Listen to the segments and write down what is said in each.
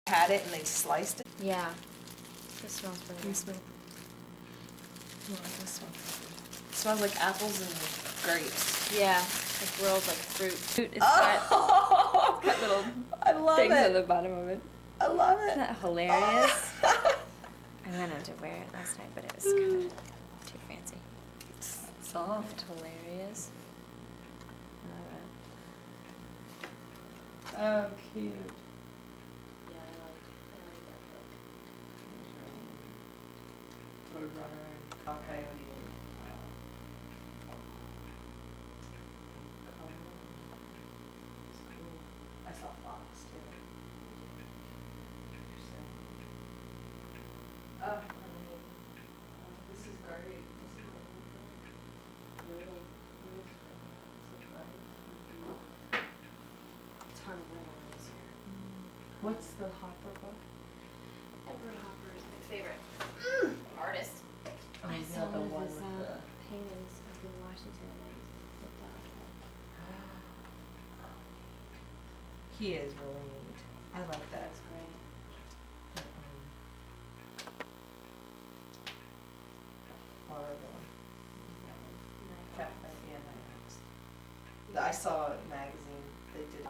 had it and they sliced it. Yeah. This smells pretty good. Smell. I like this one. It smells like apples and grapes. Yeah. Like rolls like fruit. It's Oh, got little I love things at it. the bottom of it. I love Isn't it. that hilarious? I went to wear it last night, but it was kind of too fancy. Soft. Hilarious. Oh, cute. Yeah, I like that book. Roadrunner and Coyote. I saw Fox too. Oh, this is great. What's the Hopper book? Edward Hopper is my favorite artist. Oh, I he's saw not the one one of his with the... paintings up in Washington and I looked out. He is really neat. I like that. That's great. I saw a magazine. They did.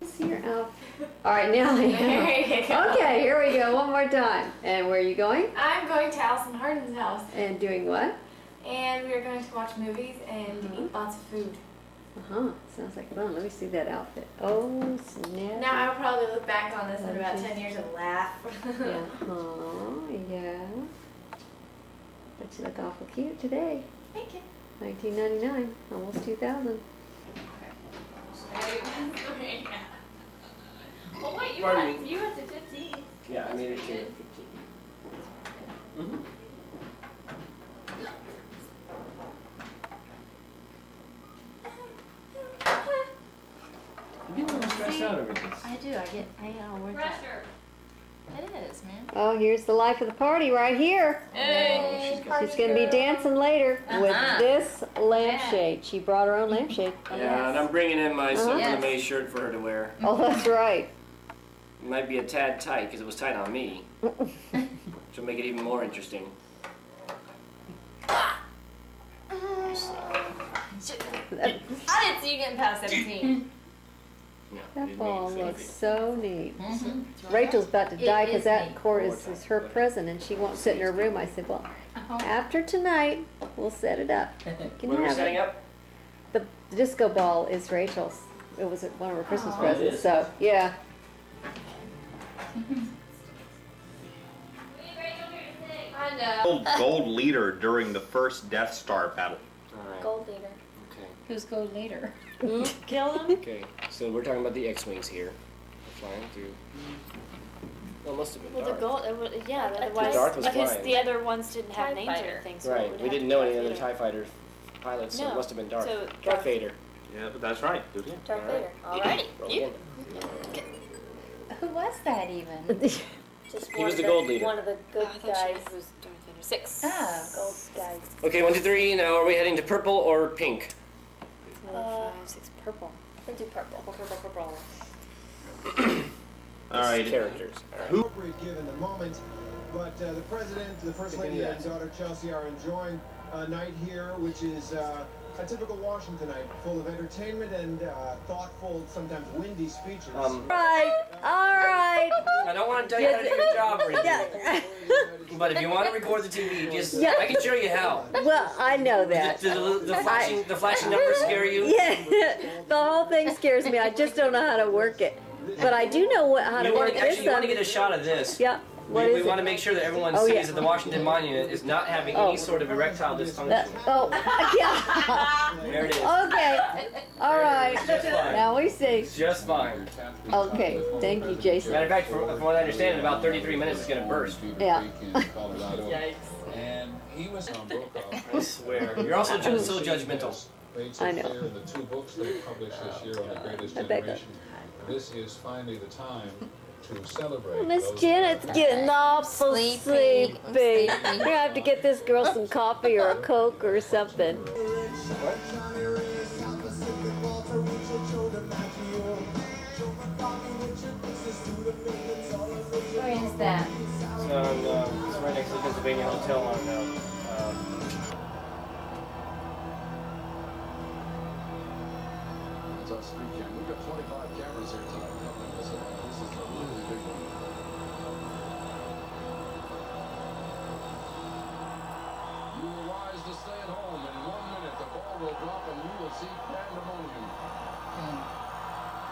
See your outfit. All right, now I know. Okay, here we go. One more time. And where are you going? I'm going to Allie Hardin's house, And doing what? and we are going to watch movies and eat lots of food. Uh-huh. Sounds like fun. Let me see that outfit. Oh, snap. Now I'll probably look back on this in about 10 years and laugh. Yeah. Oh, yeah. But you look awful cute today. Thank you. 1999. Almost 2000. Well, wait, Pardon me. you went to 15. Yeah, I made it too. Mm-hmm. You get a little stressed out over this. I do. I get all worked up. Pressure. It is, man. Oh, here's the life of the party right here. Hey, She's going to be dancing later with Uh-huh. this lampshade. She brought her own lampshade. Yeah, and I'm bringing in my Silk Yes. and May shirt for her to wear. Oh, that's right. It might be a tad tight because it was tight on me. Which will make it even more interesting. I didn't see you getting past 17. Yeah, That ball looks so neat. Mm-hmm. Rachel's about to It die because is that neat. court is her present and she won't sit in her room. I said, well, after tonight, we'll set it up. You can What are we have setting it. up? The disco ball is Rachel's. It was one of her Christmas presents, so, yeah. I know. Gold leader during the first Death Star battle. Alright. Gold leader. Okay. Who's go later? Kill him? Okay, so we're talking about the X-Wings here. Flying through. Well, it must have been Well, dark. the gold, yeah, otherwise, Darth was because flying. the other ones didn't have TIE names or fighter. anything. So it Right, would we have didn't to know be any other Darth TIE fighter pilots, so it No. must have been Darth. So Darth Vader. Yeah, that's right. Good hit. Darth Alright. Vader. Alrighty. Roll You. again. Who was that even? Just He was the gold leader. One of the good I thought guys. she was Darth Vader. 6. Oh. Gold guys. Okay, 1, 2, 3. Now are we heading to purple or pink? 4, 5, 6, purple. Let's do purple. Purple. All right. Characters. Alright. Who? Appropriate given the moment, but the president, the first lady, and daughter Chelsea are enjoying a night here, which is a typical Washington night, full of entertainment and thoughtful, sometimes windy speeches. All right. I don't want to tell you how to do your job or anything, but if you want to record the TV, just Yeah. I can show you how. Well, I know that. The flashing numbers scare you? Yeah, the whole thing scares me. I just don't know how to work it. But I do know how to You want work to, this actually, you want to one. get a shot of this. Yeah. What We is want to it? make sure that everyone Oh, sees yeah. that the Washington Monument is not having Oh. any sort of erectile dysfunction. Yeah. There it is. Okay. All right. Just fine. Now we see. It's just fine. Okay. Thank you, Jason. Matter of fact, from what I understand, in about 33 minutes it's going to burst. Yeah. And he was on Bekah. I swear. You're also so judgmental. I know. In the 2 books they published this year on the greatest I bet generation. This is finally the time to celebrate. Oh, Miss those Janet's getting awful Sleepy. sleepy. I'm sleepy. We're gonna have to get this girl some coffee or a Coke or something. Where is that? It's right next to the Pennsylvania Hotel on It's our street cam. We've got 25 cameras here tonight covering this event. This is a really big one. You were wise to stay at home. In 1 minute, the ball will drop and you will see pandemonium.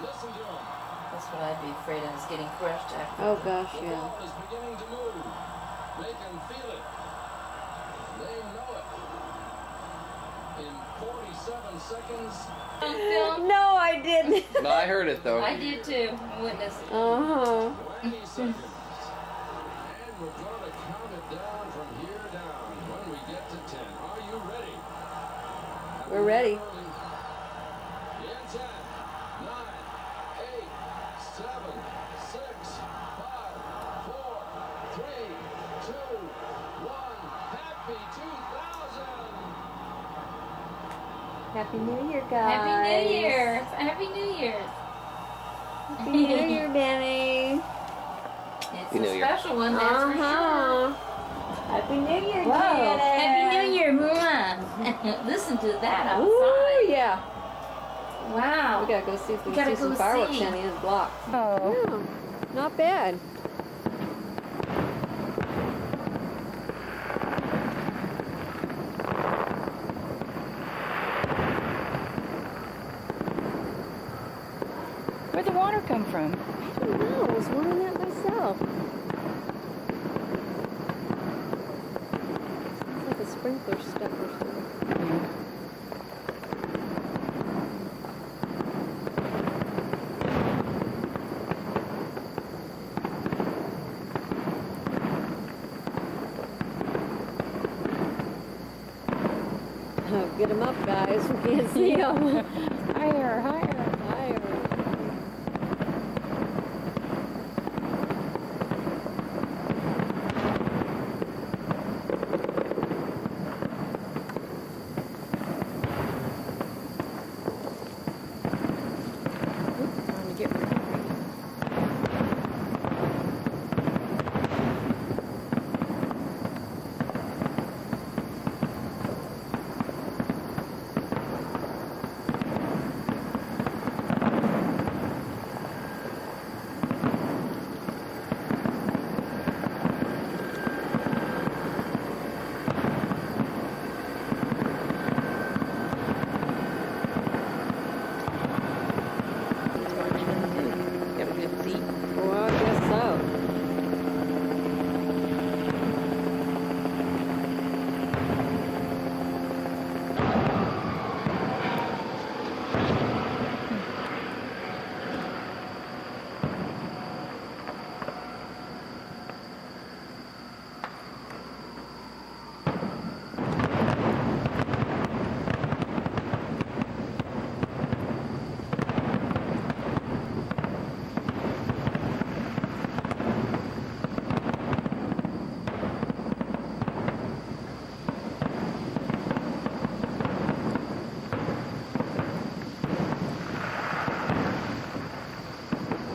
Listen to him. That's what I'd be afraid of, is getting crushed after. Oh gosh, The yeah. ball is beginning to move. They can feel it. They know it. In 47 seconds. No, I didn't. No, I heard it though. I did too. I witnessed it. 20 seconds. And we're going to count it down from here down when we get to 10. Are you ready? We're ready. In 10, 9, 8, 7, 6, 5, 4, 3, 2, 1. Happy 2000! Happy New Year, guys. Happy New Year! Happy New Year's! Happy New Year, Benny. It's Happy New a Year. special one, that's for sure. Happy New Year, Whoa! Janet. Happy New Year, Mwah. Listen to that outside. Ooh, yeah. Wow. We gotta go see if we Gotta can see some go fireworks see. down the end of the block. Oh. Yeah, not bad. Where'd the water come from? I don't know. I was wondering that myself. It's like a sprinkler stuck or something. Oh, get them up, guys. We can't see them. Higher, higher. Higher. Trying to get Got a good seat. Well, I guess so.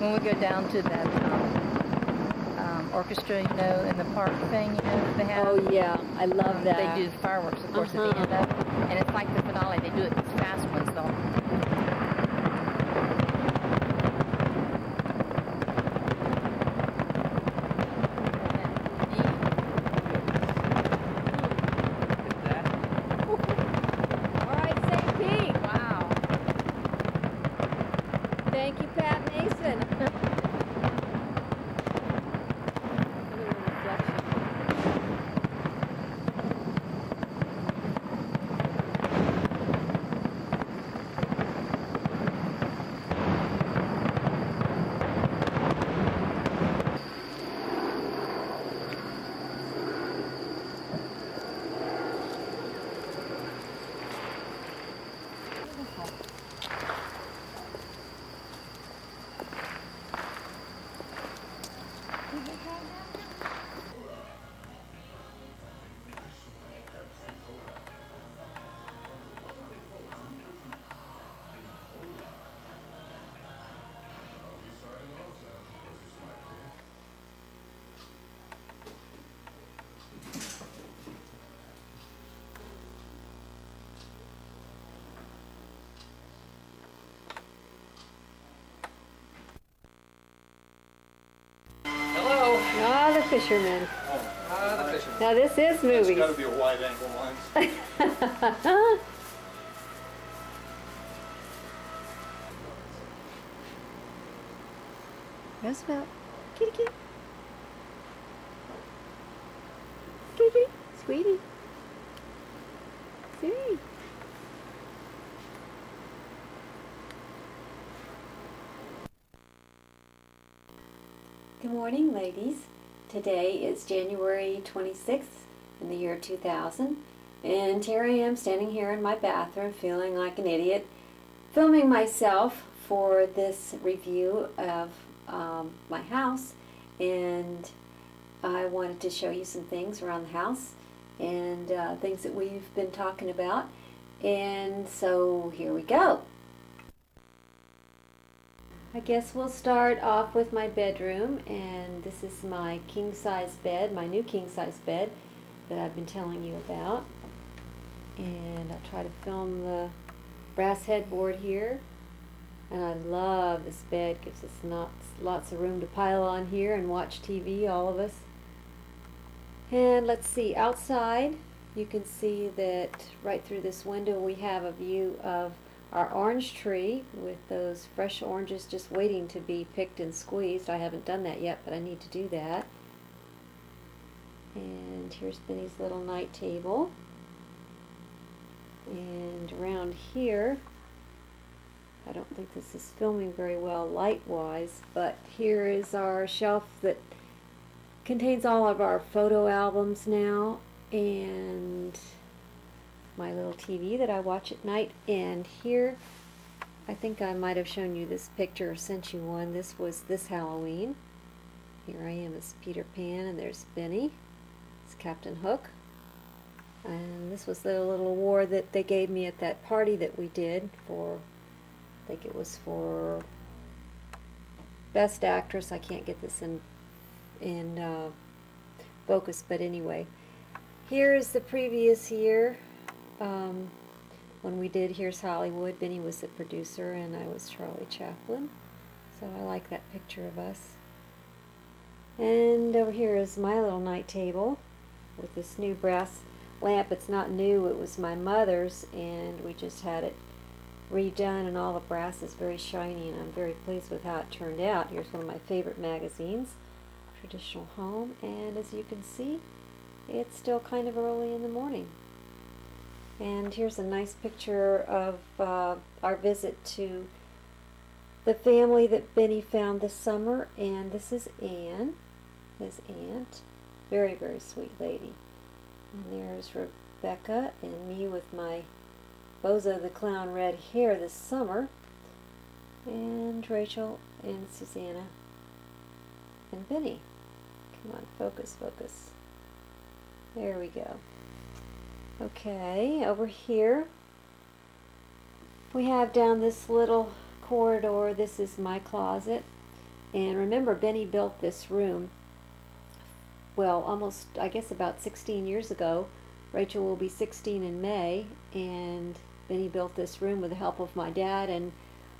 When we go down to that orchestra, you know, in the park thing, you know, that they have. Oh, yeah. I love that. They do the fireworks, of course, at the end of it. And it's like the finale. They do it these fast ones, though. All right, St. Pete. Wow. Thank you, Pat Mason. fisherman. The fisherman. Now this is movies. It's gotta be a wide angle lens. Roosevelt. Kitty, kitty. Kitty, kitty. Sweetie. Sweetie. Good morning, ladies. Today is January 26th in the year 2000, and here I am standing here in my bathroom feeling like an idiot, filming myself for this review of my house, and I wanted to show you some things around the house and things that we've been talking about, and so here we go. I guess we'll start off with my bedroom, and this is my king-size bed, my new king-size bed that I've been telling you about. And I'll try to film the brass headboard here. And I love this bed, gives us lots of room to pile on here and watch TV, all of us. And let's see, outside you can see that right through this window we have a view of our orange tree with those fresh oranges just waiting to be picked and squeezed. I haven't done that yet, but I need to do that. And here's Benny's little night table. And around here, I don't think this is filming very well light-wise, but here is our shelf that contains all of our photo albums now, and my little TV that I watch at night. And here, I think I might have shown you this picture or sent you one. This was this Halloween. Here I am as Peter Pan, and there's Benny. It's Captain Hook. And this was the little award that they gave me at that party that we did for, I think it was for Best Actress. I can't get this in focus, but anyway. Here's the previous year. When we did Here's Hollywood, Benny was the producer and I was Charlie Chaplin. So I like that picture of us. And over here is my little night table with this new brass lamp. It's not new, it was my mother's, and we just had it redone, and all the brass is very shiny, and I'm very pleased with how it turned out. Here's one of my favorite magazines, Traditional Home, and as you can see, it's still kind of early in the morning. And here's a nice picture of our visit to the family that Benny found this summer, and this is Anne, his aunt, very, very sweet lady. And there's Rebecca and me with my Bozo the Clown red hair this summer, and Rachel and Susanna and Benny. Come on, focus, focus. There we go. Okay, over here we have down this little corridor. This is my closet, and remember, Benny built this room, well, almost, I guess about 16 years ago. Rachel will be 16 in May, and Benny built this room with the help of my dad and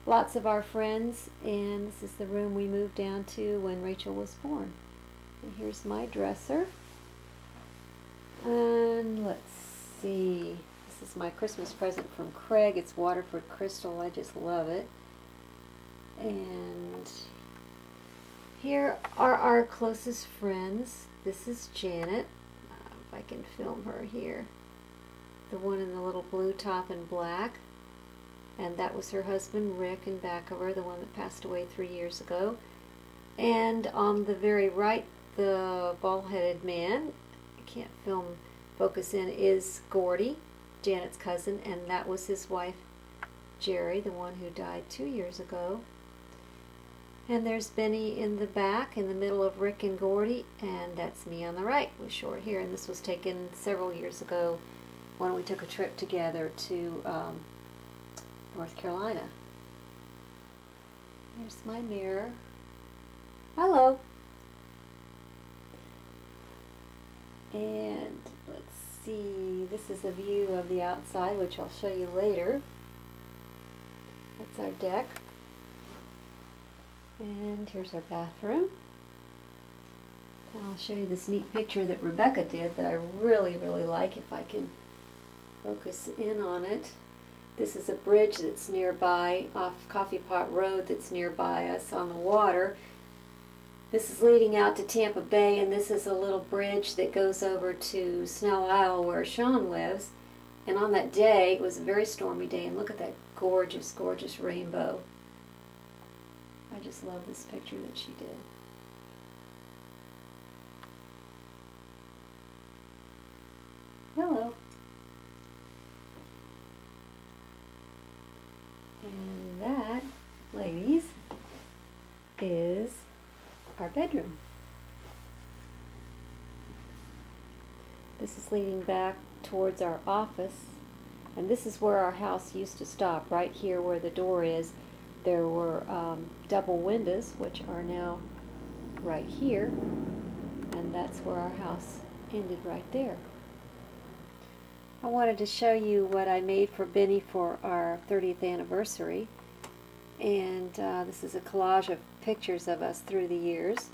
lots of our friends, and this is the room we moved down to when Rachel was born. And here's my dresser, and let's see, this is my Christmas present from Craig. It's Waterford Crystal. I just love it. And here are our closest friends. This is Janet. If I can film her here. The one in the little blue top and black. And that was her husband, Rick, in back of her, the one that passed away 3 years ago. And on the very right, the bald-headed man, I can't focus in, is Gordy, Janet's cousin, and that was his wife, Jerry, the one who died 2 years ago. And there's Benny in the back, in the middle of Rick and Gordy, and that's me on the right with short hair. And this was taken several years ago when we took a trip together to North Carolina. Here's my mirror. Hello. And let's see, this is a view of the outside, which I'll show you later. That's our deck. And here's our bathroom. I'll show you this neat picture that Rebecca did that I really, really like if I can focus in on it. This is a bridge that's nearby, off Coffee Pot Road, that's nearby us on the water. This is leading out to Tampa Bay, and this is a little bridge that goes over to Snell Isle where Sean lives. And on that day, it was a very stormy day, and look at that gorgeous, gorgeous rainbow. I just love this picture that she did. Hello. And that, ladies, is our bedroom. This is leading back towards our office, and this is where our house used to stop, right here where the door is. There were double windows, which are now right here, and that's where our house ended right there. I wanted to show you what I made for Benny for our 30th anniversary, and this is a collage of pictures of us through the years.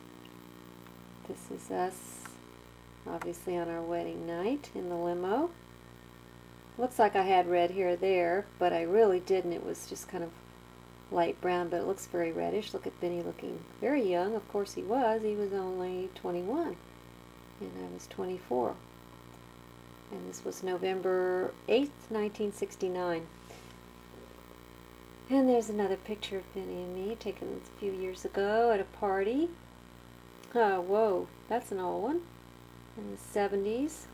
This is us, obviously, on our wedding night in the limo. Looks like I had red hair there, but I really didn't. It was just kind of light brown, but it looks very reddish. Look at Benny looking very young. Of course he was. He was only 21, and I was 24. And this was November 8th, 1969. And there's another picture of Benny and me taken a few years ago at a party. Oh, whoa, that's an old one. In the 70s.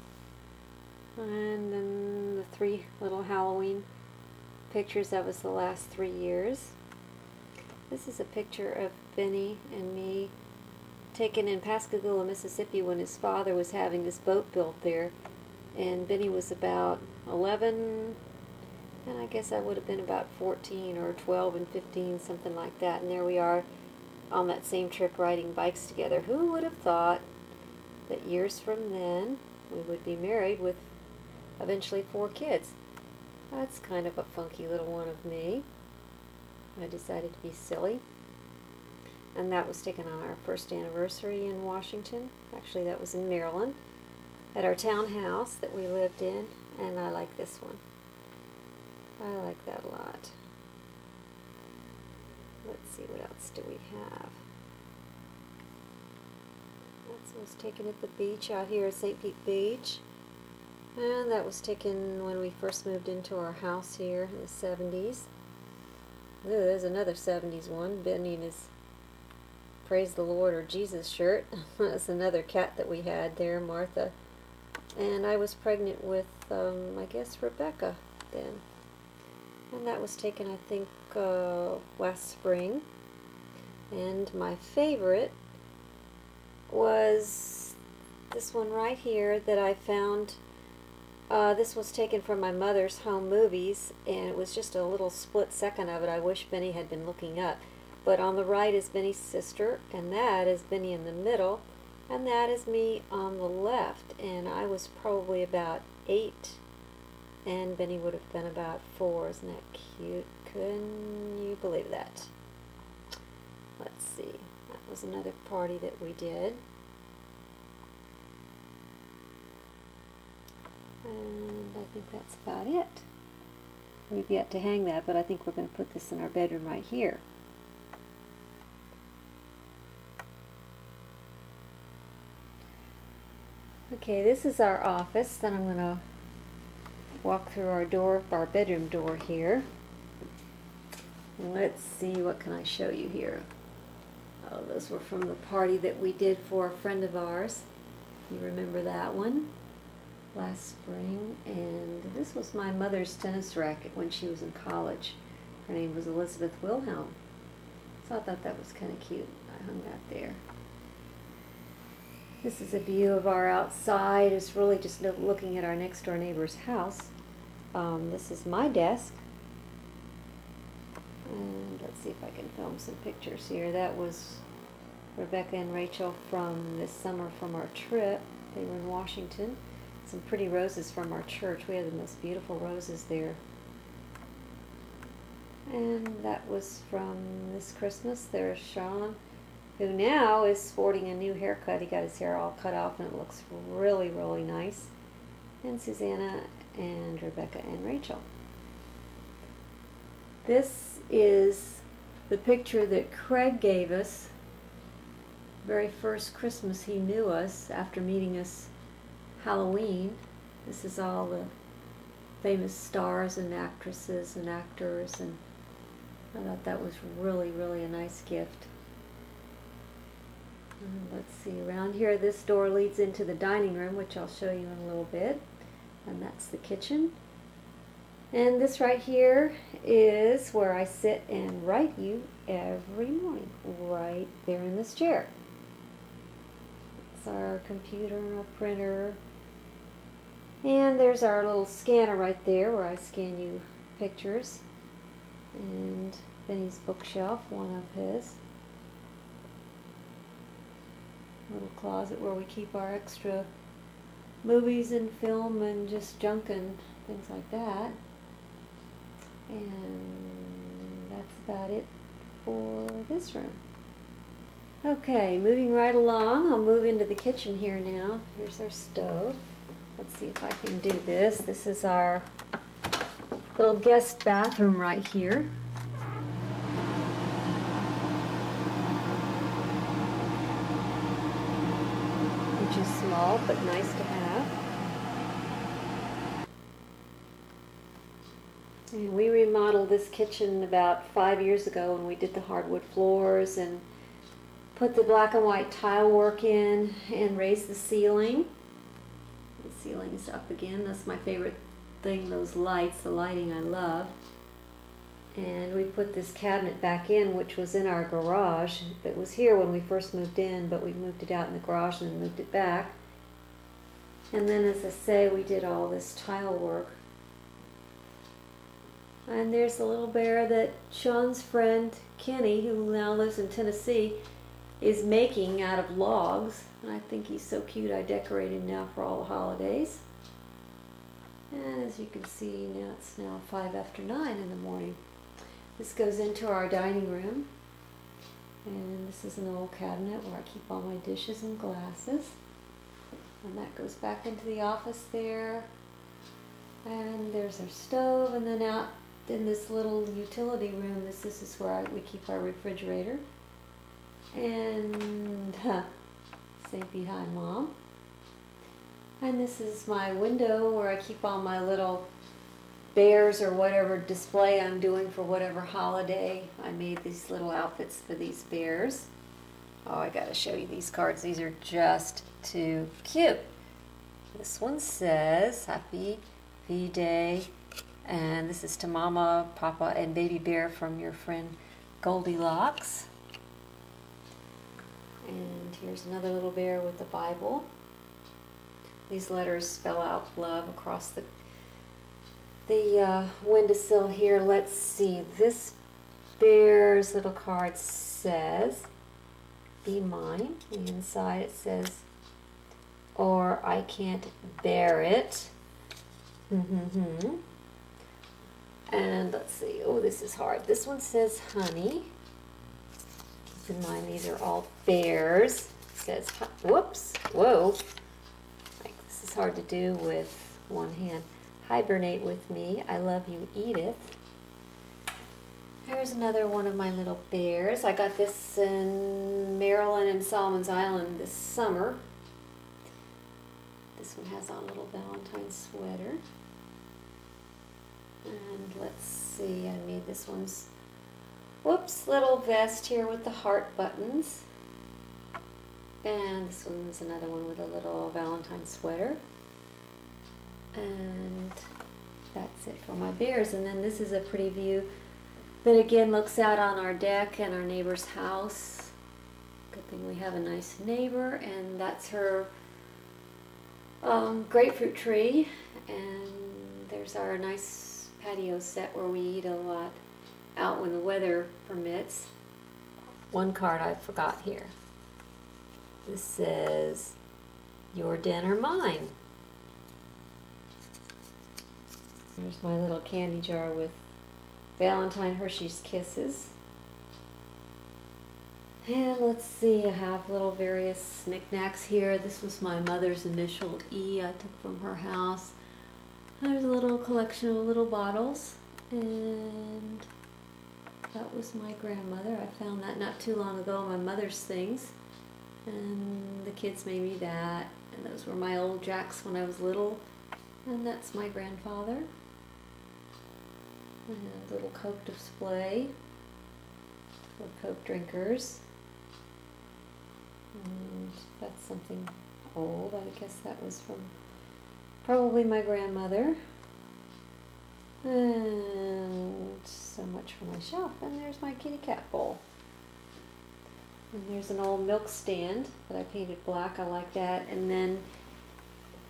And then the 3 little Halloween pictures of us the last 3 years. This is a picture of Benny and me taken in Pascagoula, Mississippi when his father was having this boat built there. And Benny was about 11, and I guess I would have been about 14 or 12 and 15, something like that. And there we are on that same trip riding bikes together. Who would have thought that years from then we would be married with eventually 4 kids? That's kind of a funky little one of me. I decided to be silly. And that was taken on our first anniversary in Washington. Actually, that was in Maryland, at our townhouse that we lived in, and I like this one. I like that a lot. Let's see, what else do we have? That was taken at the beach out here at St. Pete Beach, and that was taken when we first moved into our house here in the 70s. Ooh, there's another 70s one, Benny in his Praise the Lord or Jesus shirt. That's another cat that we had there, Martha. And I was pregnant with, I guess, Rebecca then. And that was taken, I think, last spring. And my favorite was this one right here that I found. This was taken from my mother's home movies, and it was just a little split second of it. I wish Benny had been looking up. But on the right is Benny's sister, and that is Benny in the middle. And that is me on the left, and I was probably about 8, and Benny would have been about 4. Isn't that cute? Couldn't you believe that? Let's see. That was another party that we did. And I think that's about it. We've yet to hang that, but I think we're going to put this in our bedroom right here. Okay, this is our office. Then I'm going to walk through our bedroom door here. Let's see, what can I show you here? Oh, those were from the party that we did for a friend of ours. You remember that one? Last spring. And this was my mother's tennis racket when she was in college. Her name was Elizabeth Wilhelm. So I thought that was kind of cute. I hung that there. This is a view of our outside. It's really just looking at our next door neighbor's house. This is my desk. And let's see if I can film some pictures here. That was Rebecca and Rachel from this summer from our trip. They were in Washington. Some pretty roses from our church. We had the most beautiful roses there. And that was from this Christmas. There's Sean who now is sporting a new haircut. He got his hair all cut off and it looks really, really nice. And Susanna and Rebecca and Rachel. This is the picture that Craig gave us very first Christmas he knew us after meeting us Halloween. This is all the famous stars and actresses and actors, and I thought that was really, really a nice gift. Let's see, around here this door leads into the dining room, which I'll show you in a little bit, and that's the kitchen. And this right here is where I sit and write you every morning, right there in this chair. It's our computer, our printer, and there's our little scanner right there where I scan you pictures, and Benny's bookshelf, one of his. Little closet where we keep our extra movies and film and just junk and things like that. And that's about it for this room. Okay, moving right along, I'll move into the kitchen here now. Here's our stove. Let's see if I can do this. This is our little guest bathroom right here. Which is small but nice to have. And we remodeled this kitchen about 5 years ago when we did the hardwood floors and put the black and white tile work in and raised the ceiling. The ceiling is up again. That's my favorite thing, those lights, the lighting I love. And we put this cabinet back in, which was in our garage. It was here when we first moved in, but we moved it out in the garage and then moved it back. And then, as I say, we did all this tile work. And there's the little bear that Sean's friend Kenny, who now lives in Tennessee, is making out of logs. And I think he's so cute I decorated him now for all the holidays. And as you can see, now it's now 5 after 9 in the morning. This goes into our dining room. And this is an old cabinet where I keep all my dishes and glasses. And that goes back into the office there. And there's our stove, and then out in this little utility room, this is where we keep our refrigerator. And say behind Mom. And this is my window where I keep all my little bears or whatever display I'm doing for whatever holiday. I made these little outfits for these bears. Oh, I gotta show you these cards. These are just too cute. This one says Happy V-Day, and this is to Mama, Papa, and Baby Bear from your friend Goldilocks. And here's another little bear with the Bible. These letters spell out love across the windowsill here. Let's see. This bear's little card says, "Be mine." And inside it says, "Or I can't bear it." And let's see. Oh, this is hard. This one says honey. Keep in mind these are all bears. It says, whoops, whoa. Like, this is hard to do with one hand. Hibernate with me. I love you, Edith. Here's another one of my little bears. I got this in Maryland and Solomon's Island this summer. This one has on a little Valentine sweater. And let's see, I made this one's, whoops, little vest here with the heart buttons. And this one's another one with a little Valentine sweater. And that's it for my bears. And then this is a pretty view that again looks out on our deck and our neighbor's house. Good thing we have a nice neighbor, and that's her grapefruit tree. And there's our nice patio set where we eat a lot out when the weather permits. One card I forgot here. This says, "Your dinner, mine." There's my little candy jar with Valentine Hershey's Kisses. And let's see, I have little various knickknacks here. This was my mother's initial E I took from her house. There's a little collection of little bottles, and that was my grandmother. I found that not too long ago, my mother's things. And the kids made me that. And those were my old jacks when I was little. And that's my grandfather. And a little Coke display for Coke drinkers. And that's something old. I guess that was from probably my grandmother. And so much for my shelf. And there's my kitty cat bowl. And there's an old milk stand that I painted black. I like that. And then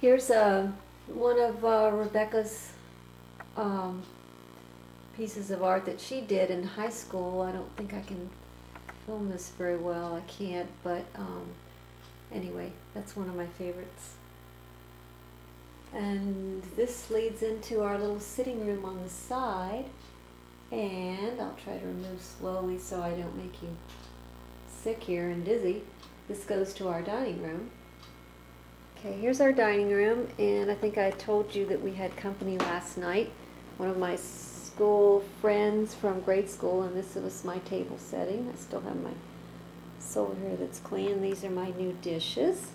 here's one of Rebecca's pieces of art that she did in high school. I don't think I can film this very well. I can't, but anyway, that's one of my favorites. And this leads into our little sitting room on the side. And I'll try to remove slowly so I don't make you sick here and dizzy. This goes to our dining room. Okay, here's our dining room, and I think I told you that we had company last night. One of my school friends from grade school, and this was my table setting. I still have my silver here that's clean. These are my new dishes.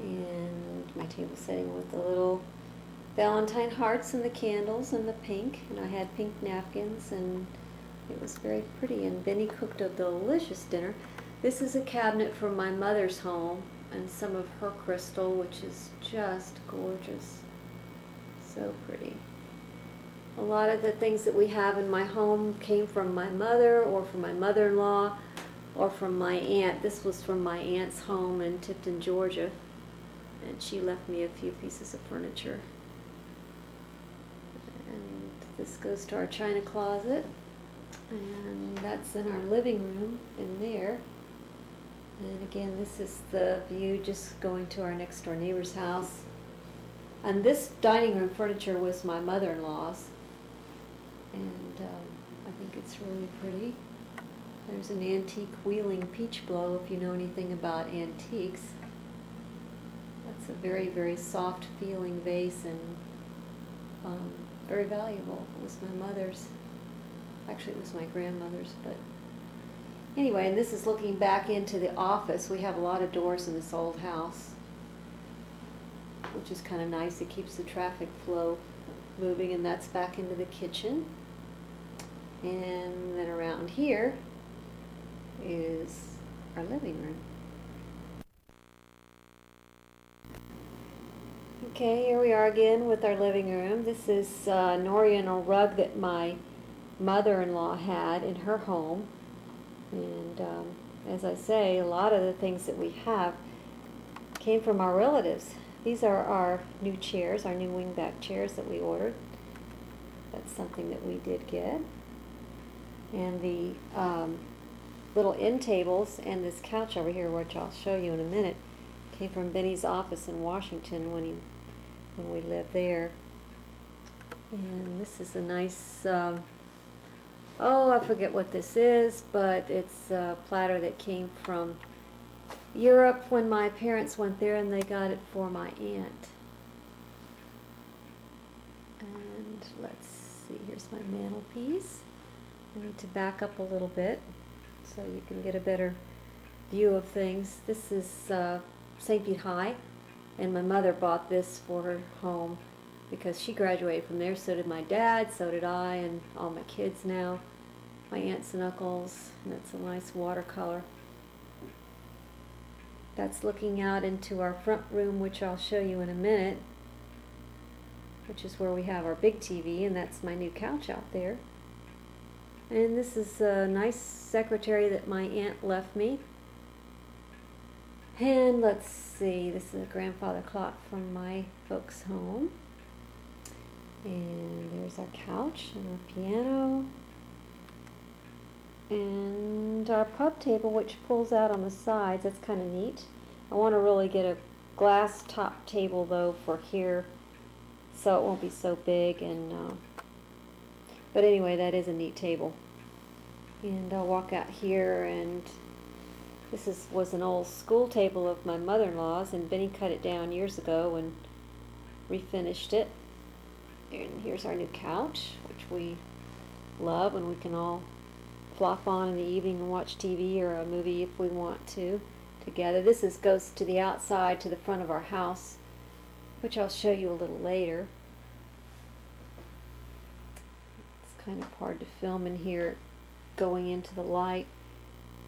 And my table setting with the little Valentine hearts and the candles and the pink. And I had pink napkins, and it was very pretty. And Benny cooked a delicious dinner. This is a cabinet from my mother's home and some of her crystal, which is just gorgeous. So pretty. A lot of the things that we have in my home came from my mother or from my mother-in-law or from my aunt. This was from my aunt's home in Tipton, Georgia. And she left me a few pieces of furniture. And this goes to our china closet. And that's in our living room in there. And again, this is the view just going to our next door neighbor's house. And this dining room furniture was my mother-in-law's. And I think it's really pretty. There's an antique wheeling peach blow if you know anything about antiques. That's a very, very soft feeling vase and very valuable. It was my mother's. Actually, it was my grandmother's, but anyway, and this is looking back into the office. We have a lot of doors in this old house, which is kind of nice. It keeps the traffic flow moving, and that's back into the kitchen. And then around here is our living room. Okay, here we are again with our living room. This is an Oriental rug that my mother-in-law had in her home. And as I say, a lot of the things that we have came from our relatives. These are our new chairs, our new wingback chairs that we ordered. That's something that we did get. And the little end tables and this couch over here, which I'll show you in a minute, came from Benny's office in Washington when we lived there. And this is a nice, I forget what this is, but it's a platter that came from Europe when my parents went there, and they got it for my aunt. And let's see, here's my mantelpiece. I need to back up a little bit so you can get a better view of things. This is St. Pete High, and my mother bought this for her home because she graduated from there. So did my dad, so did I, and all my kids now, my aunts and uncles. And that's a nice watercolor. That's looking out into our front room, which I'll show you in a minute, which is where we have our big TV, and that's my new couch out there. And this is a nice secretary that my aunt left me. And let's see, this is a grandfather clock from my folks' home. And there's our couch and our piano. And our pub table, which pulls out on the sides. That's kind of neat. I want to really get a glass top table, though, for here, so it won't be so big. And but anyway, that is a neat table. And I'll walk out here, and was an old school table of my mother-in-law's, and Benny cut it down years ago and refinished it. And here's our new couch, which we love, and we can all flop on in the evening and watch TV or a movie if we want to together. This goes to the outside, to the front of our house, which I'll show you a little later. It's kind of hard to film in here going into the light.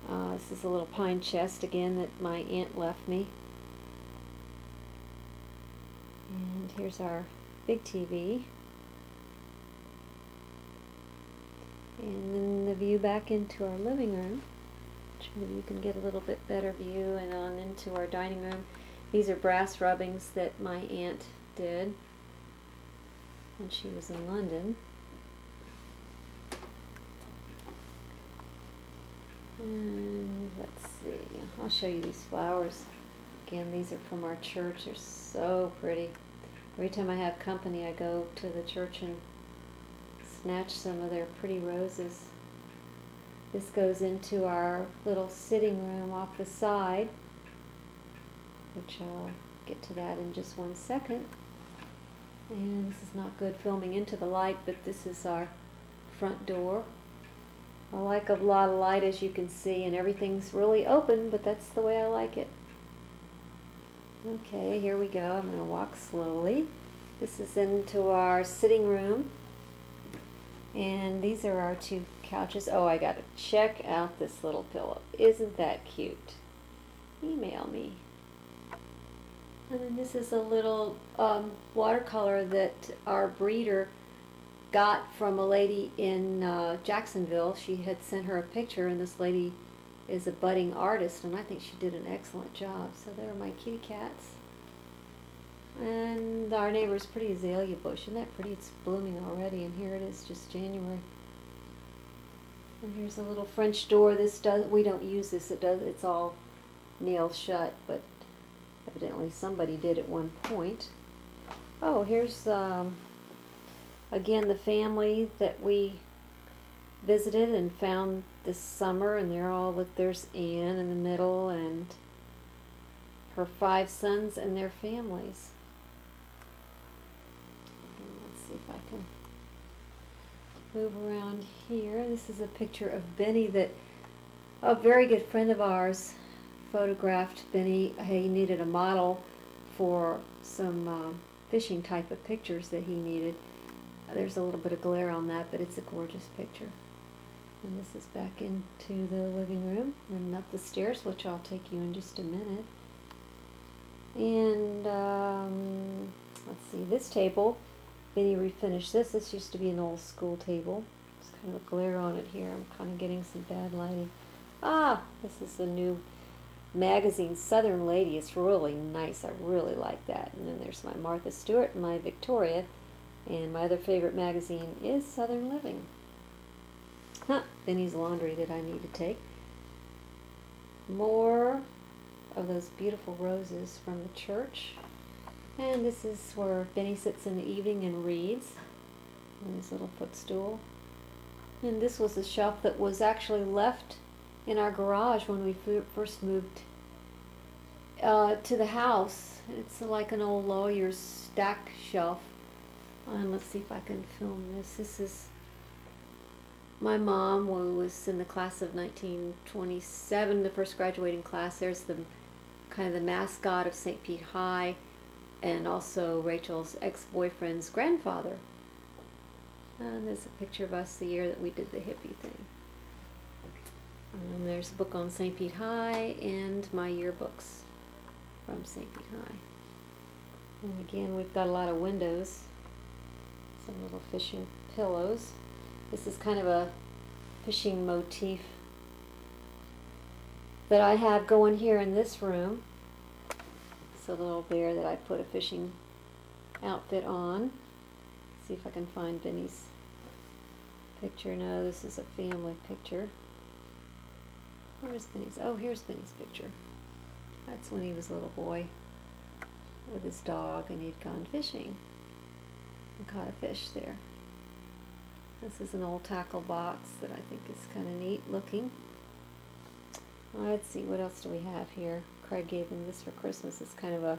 This is a little pine chest again that my aunt left me. And here's our big TV. And then the view back into our living room, which maybe you can get a little bit better view, and on into our dining room. These are brass rubbings that my aunt did when she was in London. And let's see, I'll show you these flowers. Again, these are from our church. They're so pretty. Every time I have company, I go to the church and snatch some of their pretty roses. This goes into our little sitting room off the side, which I'll get to that in just one second. And this is not good filming into the light, but this is our front door. I like a lot of light, as you can see, and everything's really open, but that's the way I like it. Okay, here we go. I'm going to walk slowly. This is into our sitting room. And these are our two couches. Oh, I got to check out this little pillow. Isn't that cute? Email me. And then this is a little watercolor that our breeder got from a lady in Jacksonville. She had sent her a picture, and this lady is a budding artist, and I think she did an excellent job. So there are my kitty cats. And our neighbor's pretty azalea bush. Isn't that pretty? It's blooming already, and here it is, just January. And here's a little French door. We don't use this. It's all nailed shut, but evidently somebody did at one point. Oh, here's again the family that we visited and found this summer, and they're all, look, there's Anne in the middle and her 5 sons and their families. And let's see if I can move around here. This is a picture of Benny that a very good friend of ours photographed. Benny, he needed a model for some fishing type of pictures that he needed. There's a little bit of glare on that, but it's a gorgeous picture. And this is back into the living room and up the stairs, which I'll take you in just a minute. And let's see, this table, Benny refinished this. This used to be an old school table. There's kind of a glare on it here. I'm kind of getting some bad lighting. Ah, this is the new magazine, Southern Lady. It's really nice. I really like that. And then there's my Martha Stewart and my Victoria. And my other favorite magazine is Southern Living. Benny's laundry that I need to take. More of those beautiful roses from the church. And this is where Benny sits in the evening and reads on his little footstool. And this was a shelf that was actually left in our garage when we first moved to the house. It's like an old lawyer's stack shelf. And let's see if I can film this. This is my mom, who was in the class of 1927, the first graduating class. There's the kind of the mascot of St. Pete High, and also Rachel's ex-boyfriend's grandfather. And there's a picture of us the year that we did the hippie thing. And there's a book on St. Pete High and my yearbooks from St. Pete High. And again, we've got a lot of windows. Some little fishing pillows. This is kind of a fishing motif that I have going here in this room. It's a little bear that I put a fishing outfit on. See if I can find Benny's picture. No, this is a family picture. Where's Benny's? Oh, here's Benny's picture. That's when he was a little boy with his dog, and he'd gone fishing and caught a fish there. This is an old tackle box that I think is kind of neat looking. Let's see, what else do we have here? Craig gave him this for Christmas. It's kind of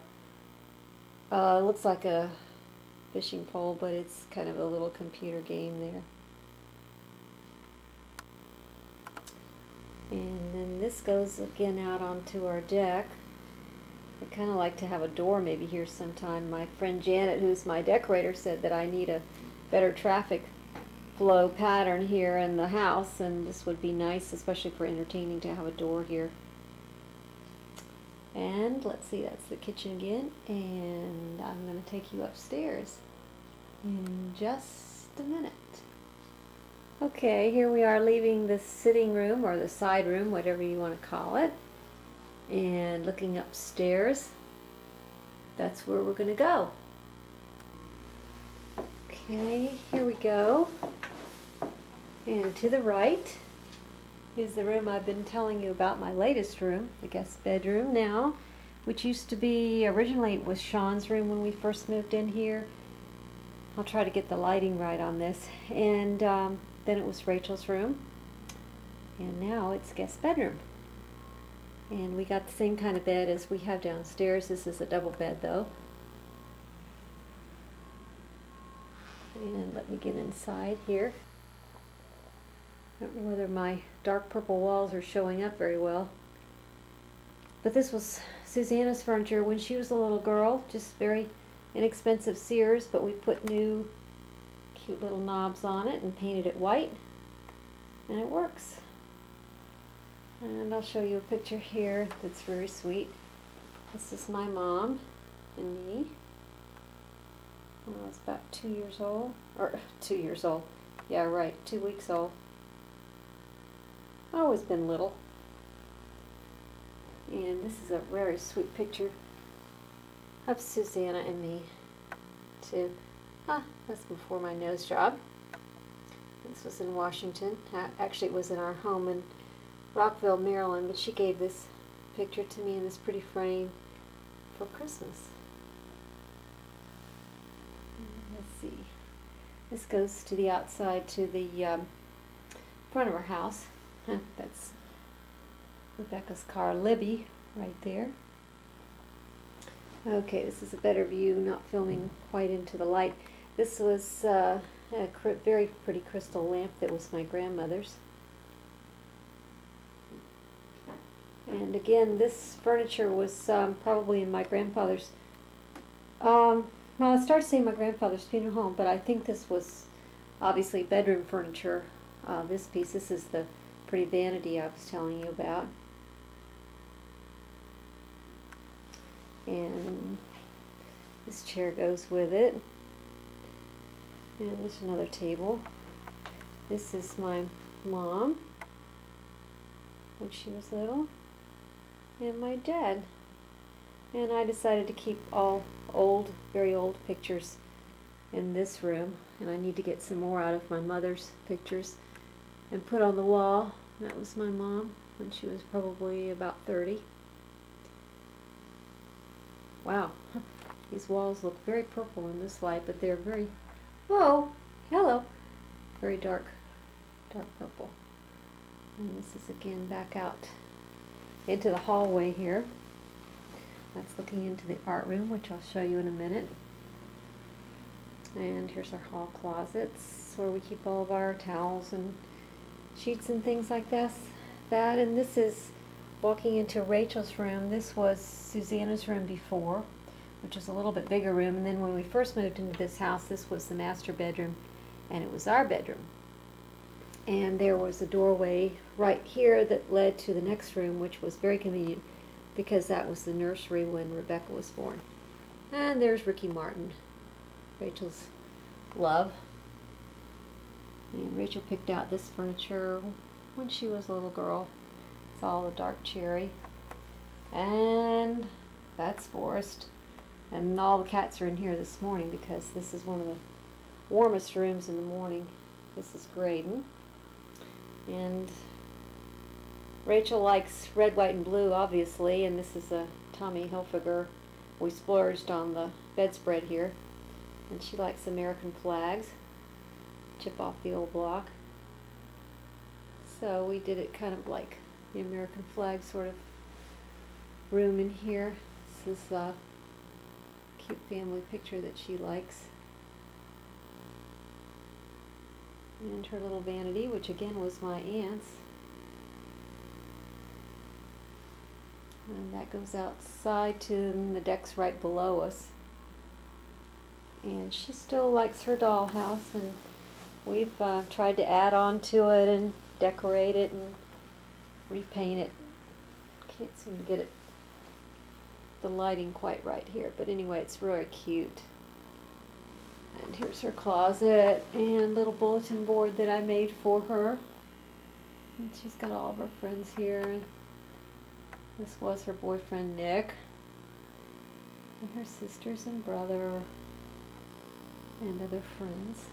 a, looks like a fishing pole, but it's kind of a little computer game there. And then this goes again out onto our deck. I'd kind of like to have a door maybe here sometime. My friend Janet, who's my decorator, said that I need a better traffic flow pattern here in the house, and this would be nice, especially for entertaining, to have a door here. And let's see, that's the kitchen again, and I'm going to take you upstairs in just a minute. Okay, here we are leaving the sitting room, or the side room, whatever you want to call it, and looking upstairs. That's where we're going to go. Okay, here we go. And to the right is the room I've been telling you about, my latest room, the guest bedroom now, which used to be, originally it was Sean's room when we first moved in here. I'll try to get the lighting right on this. And then it was Rachel's room. And now it's guest bedroom. And we got the same kind of bed as we have downstairs. This is a double bed though. And let me get inside here. I don't know whether my dark purple walls are showing up very well. But this was Susanna's furniture when she was a little girl. Just very inexpensive Sears, but we put new cute little knobs on it and painted it white. And it works. And I'll show you a picture here that's very sweet. This is my mom and me when I was about 2 years old. Or 2 years old. Yeah, right, 2 weeks old. I've always been little. And this is a very sweet picture of Susanna and me, too. That's before my nose job. This was in Washington. Actually, it was in our home in Rockville, Maryland, but she gave this picture to me in this pretty frame for Christmas. Let's see. This goes to the outside, to the front of our house. That's Rebecca's car, Libby, right there. Okay, this is a better view, not filming quite into the light. This was a very pretty crystal lamp that was my grandmother's. And again, this furniture was probably in my grandfather's, well, I started saying my grandfather's funeral home, but I think this was obviously bedroom furniture. This piece, this is the pretty vanity I was telling you about. And this chair goes with it. And there's another table. This is my mom when she was little, and my dad. And I decided to keep all old, very old pictures in this room, and I need to get some more out of my mother's pictures and put on the wall. That was my mom when she was probably about 30. Wow, these walls look very purple in this light, but they're very, whoa, hello, very dark purple. And this is again back out into the hallway here. That's looking into the art room, which I'll show you in a minute. And here's our hall closets where we keep all of our towels and sheets and things like that. And this is walking into Rachel's room. This was Susanna's room before, which is a little bit bigger room. And then when we first moved into this house, this was the master bedroom, and it was our bedroom. And there was a doorway right here that led to the next room, which was very convenient because that was the nursery when Rebecca was born. And there's Ricky Martin, Rachel's love. And Rachel picked out this furniture when she was a little girl. It's all the dark cherry. And that's Forrest. And all the cats are in here this morning because this is one of the warmest rooms in the morning. This is Graydon. And Rachel likes red, white, and blue, obviously, and this is a Tommy Hilfiger. We splurged on the bedspread here. And she likes American flags. Chip off the old block. So we did it kind of like the American flag sort of room in here. This is a cute family picture that she likes. And her little vanity, which again was my aunt's. And that goes outside to the deck's right below us. And she still likes her dollhouse, and we've tried to add on to it and decorate it and repaint it. Can't seem to get it, the lighting quite right here, but anyway, it's really cute. And here's her closet and little bulletin board that I made for her. And she's got all of her friends here. This was her boyfriend Nick, and her sisters and brother and other friends.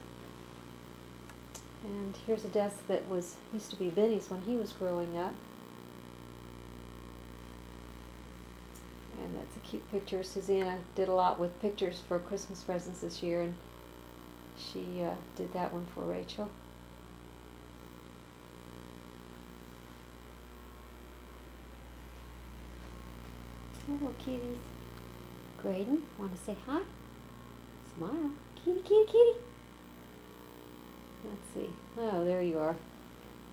And here's a desk that used to be Benny's when he was growing up. And that's a cute picture. Susanna did a lot with pictures for Christmas presents this year, and she did that one for Rachel. Hello, kitties. Graydon, want to say hi? Smile. Kitty, kitty, kitty. Let's see. Oh, there you are.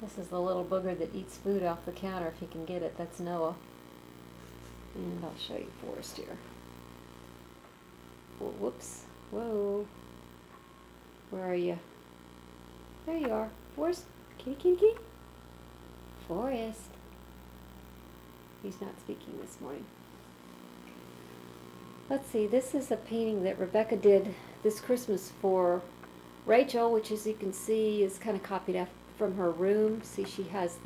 This is the little booger that eats food off the counter if he can get it. That's Noah. And I'll show you Forrest here. Oh, whoops. Whoa. Where are you? There you are. Forrest. Kitty, kitty, kitty. Forrest. He's not speaking this morning. Let's see, this is a painting that Rebecca did this Christmas for Rachel, which as you can see is kind of copied from her room. See, she has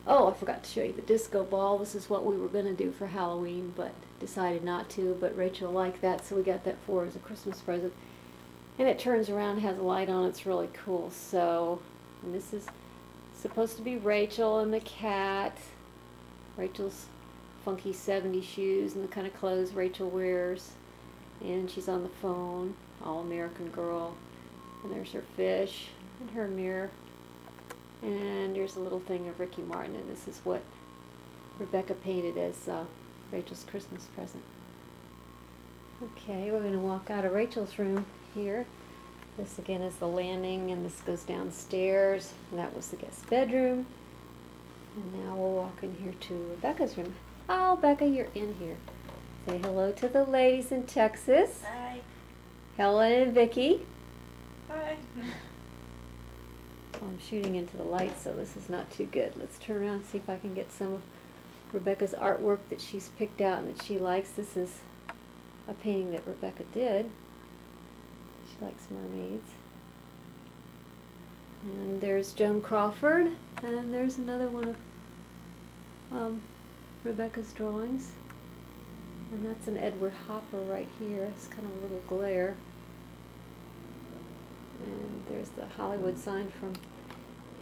oh, I forgot to show you the disco ball. This is what we were going to do for Halloween, but decided not to, but Rachel liked that, so we got that for her as a Christmas present. And it turns around, has a light on, it's really cool. So, and this is supposed to be Rachel and the cat. Rachel's funky 70s shoes and the kind of clothes Rachel wears. And she's on the phone, all American girl. And there's her fish and her mirror. And there's a little thing of Ricky Martin, and this is what Rebecca painted as Rachel's Christmas present. Okay, we're going to walk out of Rachel's room here. This again is the landing, and this goes downstairs. And that was the guest bedroom. And now we'll walk in here to Rebecca's room. Oh, Becca, you're in here. Say hello to the ladies in Texas. Hi. Helen and Vicky. Hi. I'm shooting into the light, so this is not too good. Let's turn around and see if I can get some of Rebecca's artwork that she's picked out and that she likes. This is a painting that Rebecca did. She likes mermaids. And there's Joan Crawford, and there's another one of Rebecca's drawings. And that's an Edward Hopper right here. It's kind of a little glare. And there's the Hollywood sign from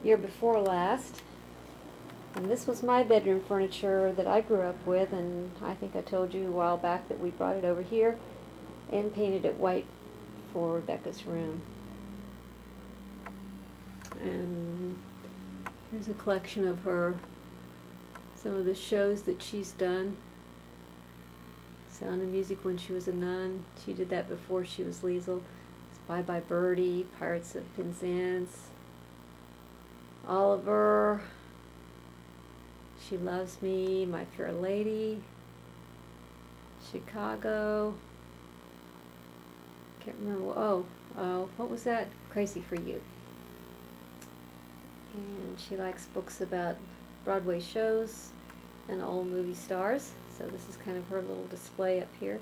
year before last. And this was my bedroom furniture that I grew up with, and I think I told you a while back that we brought it over here and painted it white for Rebecca's room. And here's a collection of some of the shows that she's done. Sound of Music when she was a nun. She did that before she was Liesl. It's Bye Bye Birdie, Pirates of Penzance, Oliver, She Loves Me, My Fair Lady, Chicago. Can't remember. What was that? Crazy for You. And she likes books about Broadway shows and old movie stars. So this is kind of her little display up here.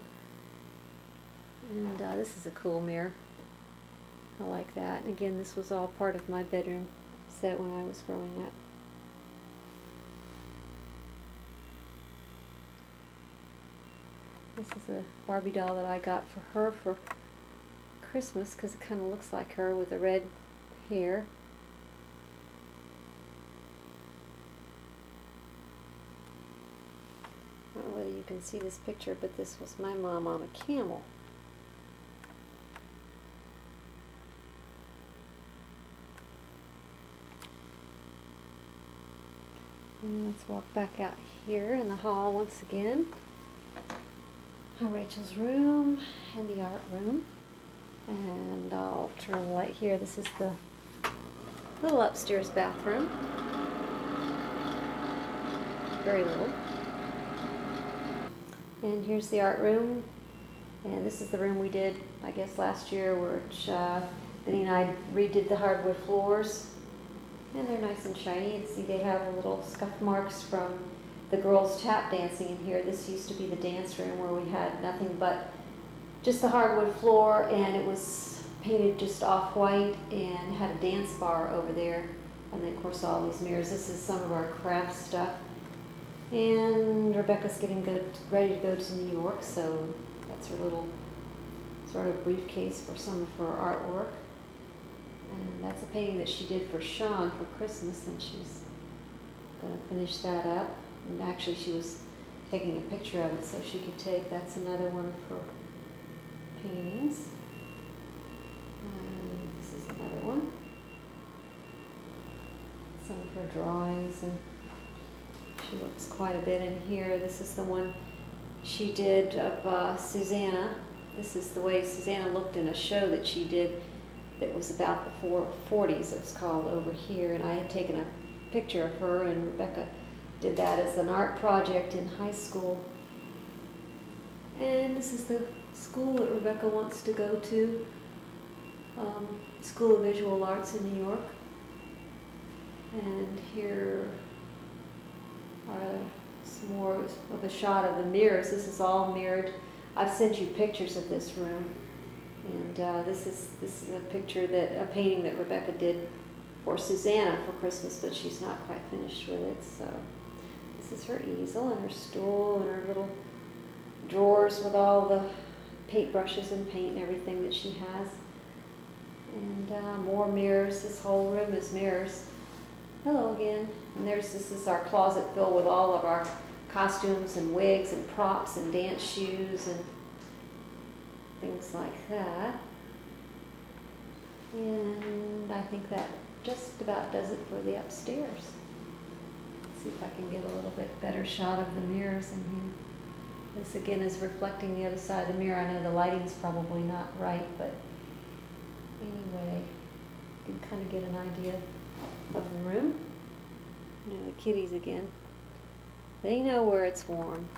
And this is a cool mirror. I like that. And again, this was all part of my bedroom set when I was growing up. This is a Barbie doll that I got for her for Christmas because it kind of looks like her with the red hair. I don't know whether you can see this picture, but this was my mom on a camel. And let's walk back out here in the hall once again. Rachel's room and the art room. And I'll turn the light here. This is the little upstairs bathroom. Very little. And here's the art room. And this is the room we did, I guess, last year, which Benny and I redid the hardwood floors. And they're nice and shiny. And see, they have little scuff marks from the girls tap dancing in here. This used to be the dance room where we had nothing but just the hardwood floor, and it was painted just off-white and had a dance bar over there. And then, of course, all these mirrors. This is some of our craft stuff. And Rebecca's getting ready to go to New York, so that's her little sort of briefcase for some of her artwork. And that's a painting that she did for Sean for Christmas, and she's going to finish that up. And actually, she was taking a picture of it so she could take. That's another one of her paintings. And this is another one. Some of her drawings, and she looks quite a bit in here. This is the one she did of Susanna. This is the way Susanna looked in a show that she did that was about the 40s. It was called Over Here, and I had taken a picture of her, and Rebecca did that as an art project in high school. And this is the school that Rebecca wants to go to, School of Visual Arts in New York. And here are some more of a shot of the mirrors. This is all mirrored. I've sent you pictures of this room, and this is a painting that Rebecca did for Susanna for Christmas, but she's not quite finished with it. So this is her easel and her stool and her little drawers with all the paintbrushes and paint and everything that she has. And more mirrors. This whole room is mirrors. Hello again. And this is our closet filled with all of our costumes and wigs and props and dance shoes and things like that. And I think that just about does it for the upstairs. Let's see if I can get a little bit better shot of the mirrors in here. This again is reflecting the other side of the mirror. I know the lighting's probably not right, but anyway, you can kind of get an idea of the room. You know, the kitties again. They know where it's warm.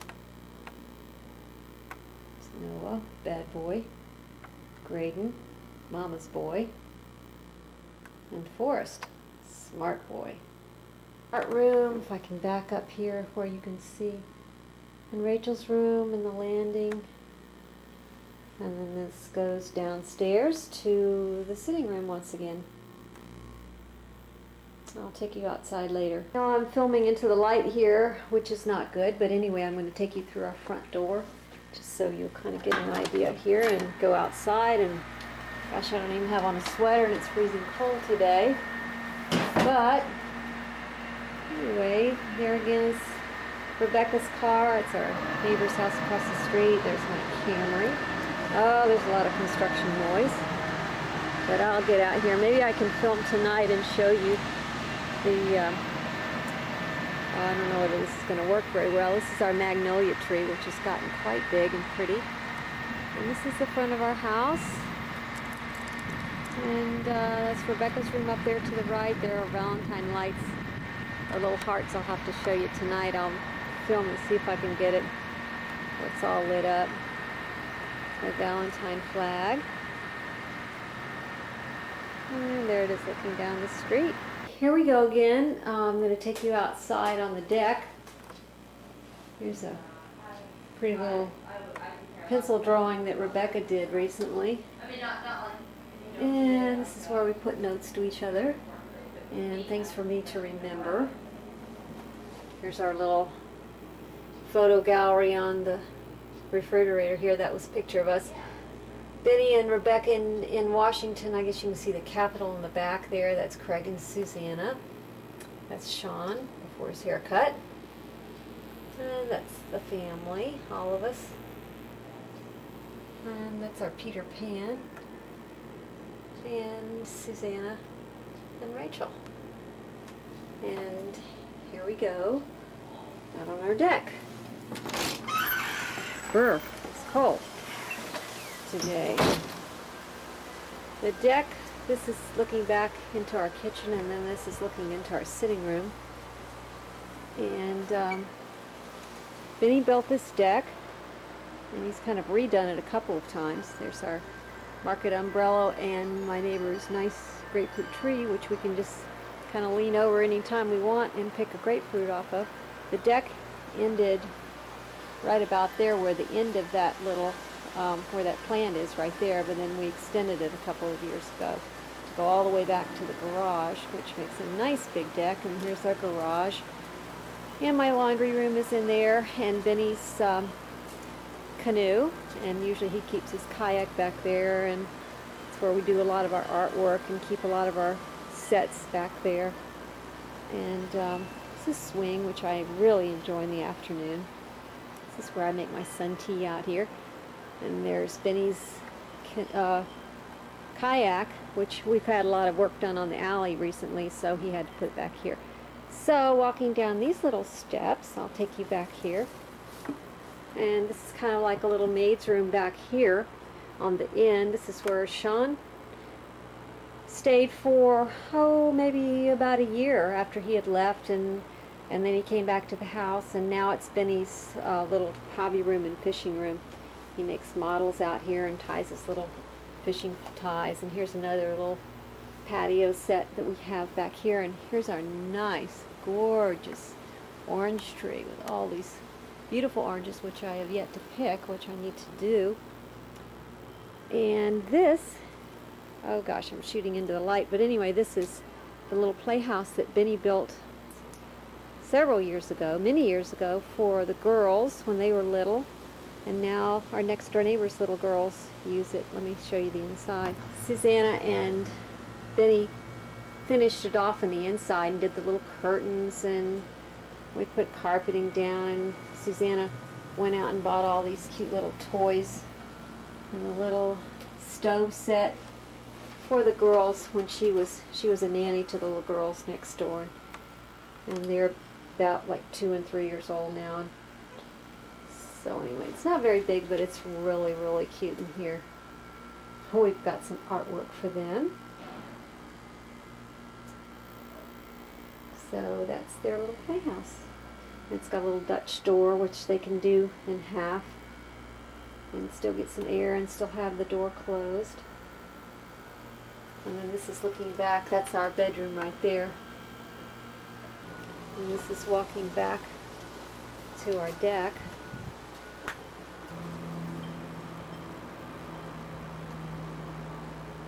There's Noah, bad boy. Graydon, mama's boy. And Forrest, smart boy. Art room, if I can back up here where you can see. And Rachel's room and the landing. And then this goes downstairs to the sitting room once again. I'll take you outside later. Now I'm filming into the light here, which is not good, but anyway, I'm going to take you through our front door, just so you'll kind of get an idea here and go outside. And gosh, I don't even have on a sweater, and it's freezing cold today. But anyway, there again is Rebecca's car. It's our neighbor's house across the street. There's my Camry. Oh, there's a lot of construction noise. But I'll get out here. Maybe I can film tonight and show you the, I don't know whether this is going to work very well. This is our magnolia tree, which has gotten quite big and pretty. And this is the front of our house. And that's Rebecca's room up there to the right. There are Valentine lights, or little hearts I'll have to show you tonight. I'll film and see if I can get it where it's all lit up. The Valentine flag. And there it is looking down the street. Here we go again. I'm going to take you outside on the deck. Here's a pretty little pencil drawing that Rebecca did recently. And this is where we put notes to each other and things for me to remember. Here's our little photo gallery on the refrigerator here. That was a picture of us. Benny and Rebecca in Washington. I guess you can see the Capitol in the back there. That's Craig and Susanna. That's Sean before his haircut. And that's the family, all of us. And that's our Peter Pan. And Susanna and Rachel. And here we go. Out on our deck. Brr, it's cold today. The deck, this is looking back into our kitchen, and then this is looking into our sitting room. And Benny built this deck, and he's kind of redone it a couple of times. There's our market umbrella and my neighbor's nice grapefruit tree, which we can just kind of lean over anytime we want and pick a grapefruit off of. The deck ended right about there where the end of that little, where that plant is right there, but then we extended it a couple of years ago to go all the way back to the garage, which makes a nice big deck. And here's our garage. And my laundry room is in there, and Benny's canoe, and usually he keeps his kayak back there, and it's where we do a lot of our artwork and keep a lot of our sets back there. And this is swing, which I really enjoy in the afternoon. This is where I make my sun tea out here. And there's Benny's kayak, which we've had a lot of work done on the alley recently, so he had to put it back here. So walking down these little steps, I'll take you back here. And this is kind of like a little maid's room back here on the end. This is where Sean stayed for, maybe about a year after he had left, and then he came back to the house, and now it's Benny's little hobby room and fishing room. He makes models out here and ties his little fishing ties. And here's another little patio set that we have back here, and here's our nice, gorgeous orange tree with all these beautiful oranges, which I have yet to pick, which I need to do. And this, oh gosh, I'm shooting into the light, but anyway, this is the little playhouse that Benny built several years ago, many years ago, for the girls when they were little, and now our next door neighbor's little girls use it. Let me show you the inside. Susanna and Benny finished it off on the inside and did the little curtains, and we put carpeting down, and Susanna went out and bought all these cute little toys and the little stove set for the girls when she was a nanny to the little girls next door, and they're about like 2 and 3 years old now. So anyway, it's not very big, but it's really, really cute in here. We've got some artwork for them. So that's their little playhouse. It's got a little Dutch door, which they can do in half and still get some air and still have the door closed. And then this is looking back. That's our bedroom right there. And this is walking back to our deck.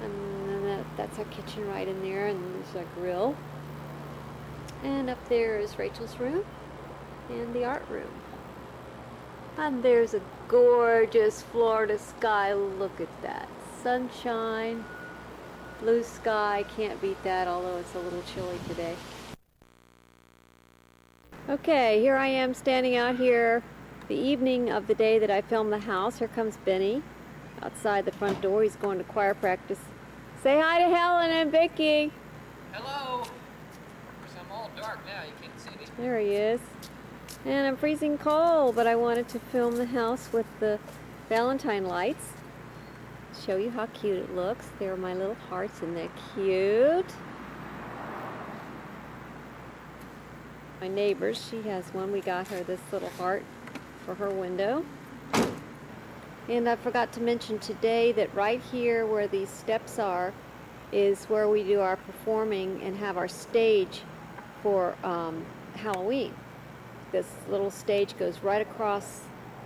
And then that's our kitchen right in there, and there's our grill. And up there is Rachel's room and the art room. And there's a gorgeous Florida sky. Look at that. Sunshine, blue sky, can't beat that, although it's a little chilly today. Okay, here I am standing out here the evening of the day that I filmed the house. Here comes Benny outside the front door. He's going to choir practice. Say hi to Helen and Bekah. Hello. Of course, I'm all dark now. You can't see me. There he is. And I'm freezing cold, but I wanted to film the house with the Valentine lights. Show you how cute it looks. There are my little hearts, and they're cute. My neighbor's, she has one. We got her this little heart for her window. And I forgot to mention today that right here where these steps are is where we do our performing and have our stage for Halloween. This little stage goes right across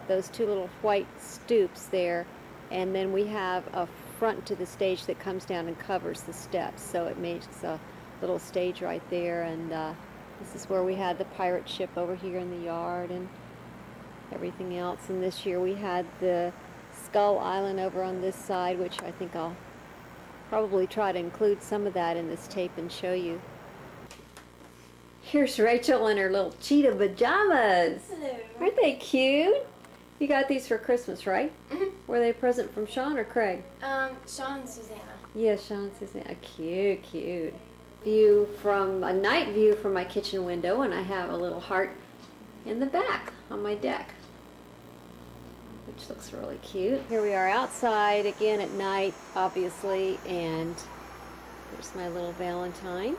those two little white stoops there, and then we have a front to the stage that comes down and covers the steps, so it makes a little stage right there. And this is where we had the pirate ship over here in the yard and everything else. And this year we had the Skull Island over on this side, which I think I'll probably try to include some of that in this tape and show you. Here's Rachel in her little cheetah pajamas. Hello. Aren't they cute? You got these for Christmas, right? Mhm. Were they a present from Sean or Craig? Sean and Susanna. Yes, Sean and Susanna. Cute, cute. view from a night view from my kitchen window, and I have a little heart in the back on my deck, which looks really cute. Here we are outside again at night, obviously, and there's my little Valentine.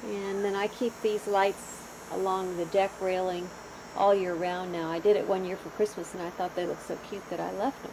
And then I keep these lights along the deck railing all year round now. I did it one year for Christmas, and I thought they looked so cute that I left them.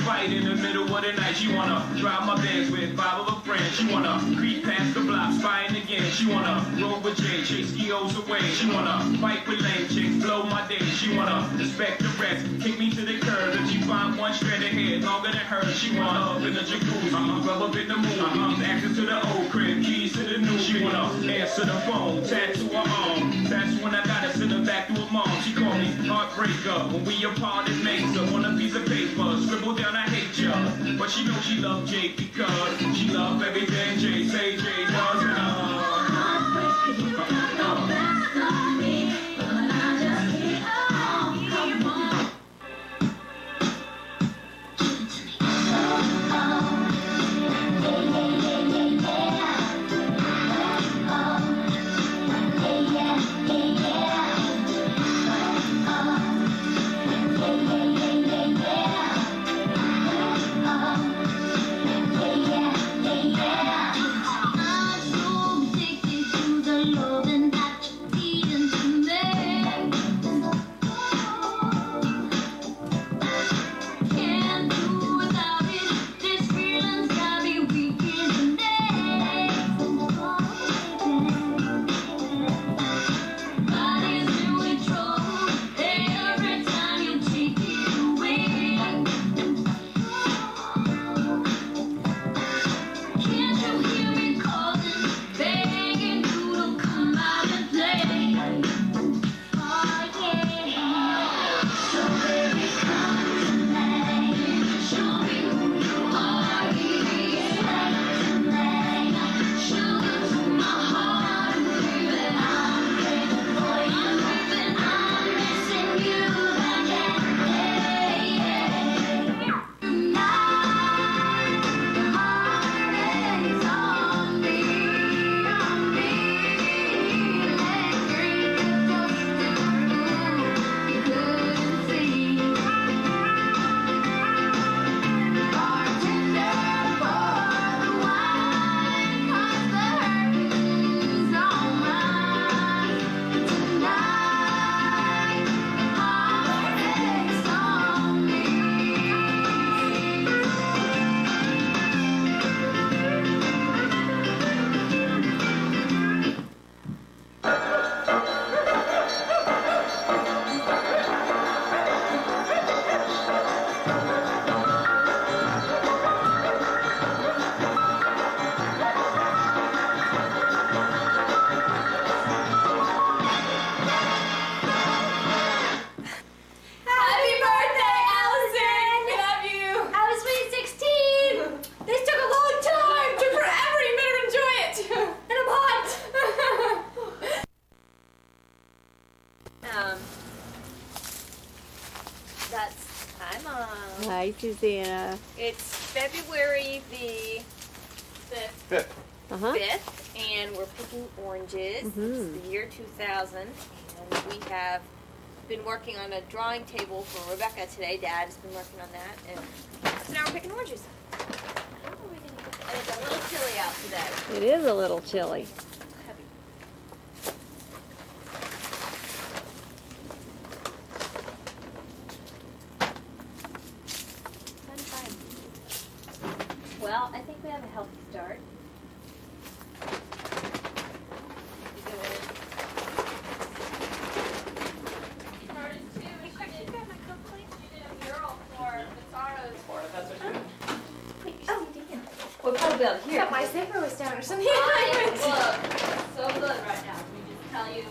fight in the middle of the night. She wanna drive my Benz with 5 of her friends. She wanna creep past the block, spying again. She wanna roll with Jay, chase skios away. She wanna fight with lame chicks, blow my day. She wanna respect the rest, kick me to the curb. If she find one strand of hair longer than hers, she wanna up in the jacuzzi, rub up in the movie, access to the old crib, keys to the new. She wanna answer the phone, tattoo her arm. That's when I gotta send her back to her mom. She called me heartbreaker. When we apart, it makes her on a piece of paper. Scribble down, I hate ya. But she knows she loved Jake because she loved everything Jay say Jay does. Hi, Susanna. It's February the 5th, Uh-huh. 5th, and we're picking oranges. Mhm. It's the year 2000, and we have been working on a drawing table for Rebecca today. Dad has been working on that, and so now we're picking oranges. And it's a little chilly out today. It is a little chilly. Well, I think we have a healthy start. We'll probably be able to hear. Yeah, my zipper was down or something. I look so good right now. Let me just tell you,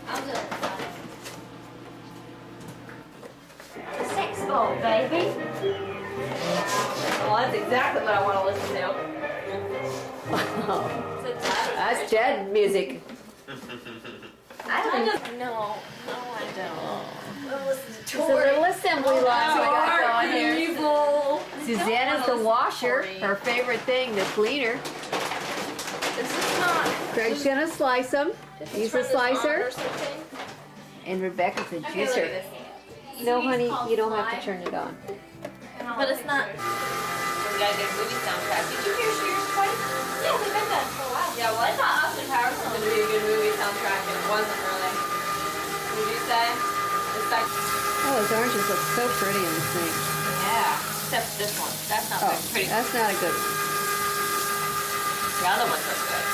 I'm good about it. The 6-volt, baby. Well, that's exactly what I want to listen to. That's dead music. I don't. No, I don't. We'll listen to It's a little assembly line we got going here. Evil. Susanna's the washer, her favorite thing, the cleaner. This is not. Craig's gonna slice them. He's a slicer. Or something. And Rebecca's a Okay, look at juicer. this. No, honey, you don't have to turn it on. But it's not. We gotta get a movie soundtrack. Did you hear Shears twice? Yeah, we've been done for a while. Yeah, well, I thought Austin Powers was gonna be a good movie soundtrack, and it wasn't really. Would you say? It's like, Oh, those oranges look so pretty in this thing. yeah. except this one. That's not Oh, very pretty. that's not a good one. The other ones are good.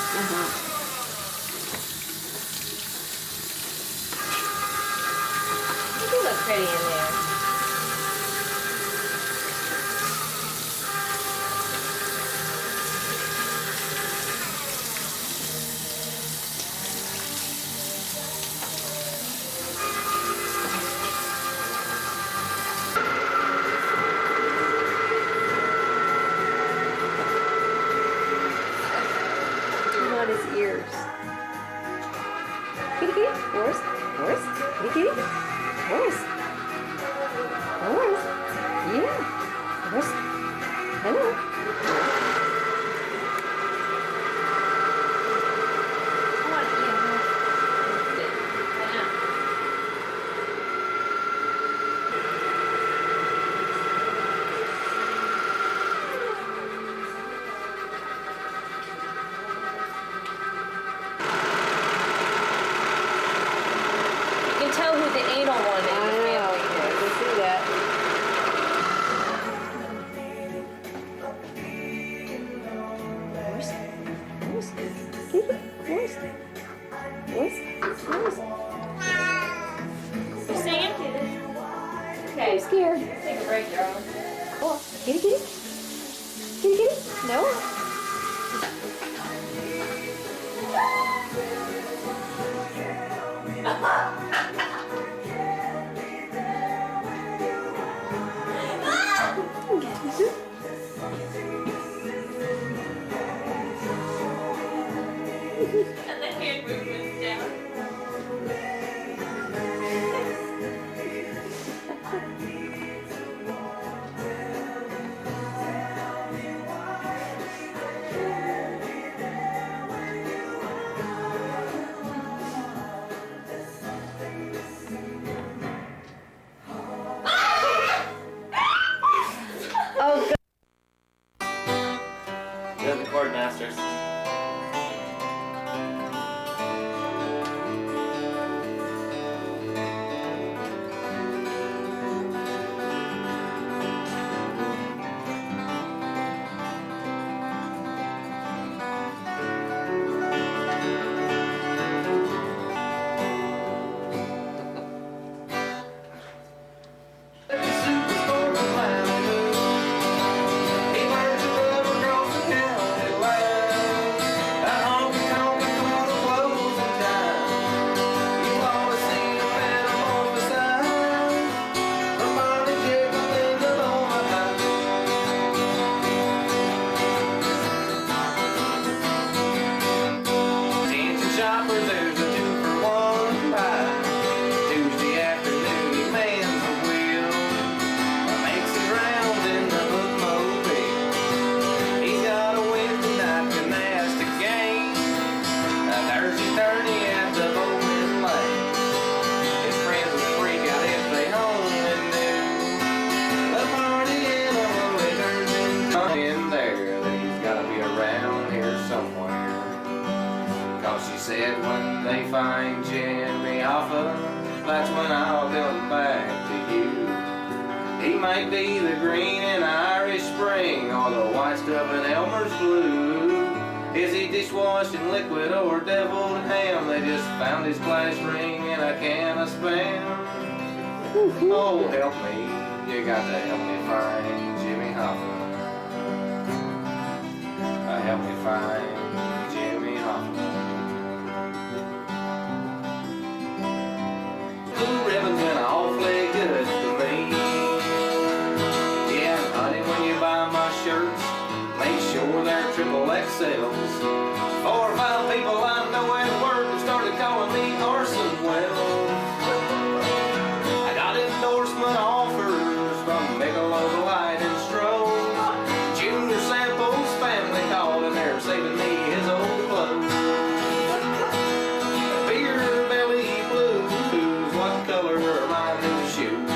You do look pretty in there. On his ears. Kitty kitty, Horace, Horace, kitty kitty, Horace, Horace, yeah, Horace, hello. You can tell who the anal one I is. know, I can see that. Horace, Horace, kitty, Horace, Horace, Horace. You singing? Okay. I'm scared. Take a break, girl. Oh, kitty kitty, kitty kitty, no. And the hand movements down. Oh, God. You're the chord masters. Said when they find Jimmy Hoffa, that's when I'll come back to you. He might be the green in Irish Spring or the white stuff in Elmer's Blue. Is he dishwashed in liquid or deviled ham? They just found his glass ring in a can of Spam. Oh, help me, you got to help me find Jimmy Hoffa. Help me find Jimmy Hoffa. Blue ribbon's been awfully good to me. Yeah, honey, when you buy my shirts, make sure they're triple XLs. 4 or 5 people I know at work have started calling me Orson Welles. I got endorsement offers from Michelob Light and Stroh. Junior Sample's family called and they're saving me his old clothes. Beer belly blues. What color are my new shoes?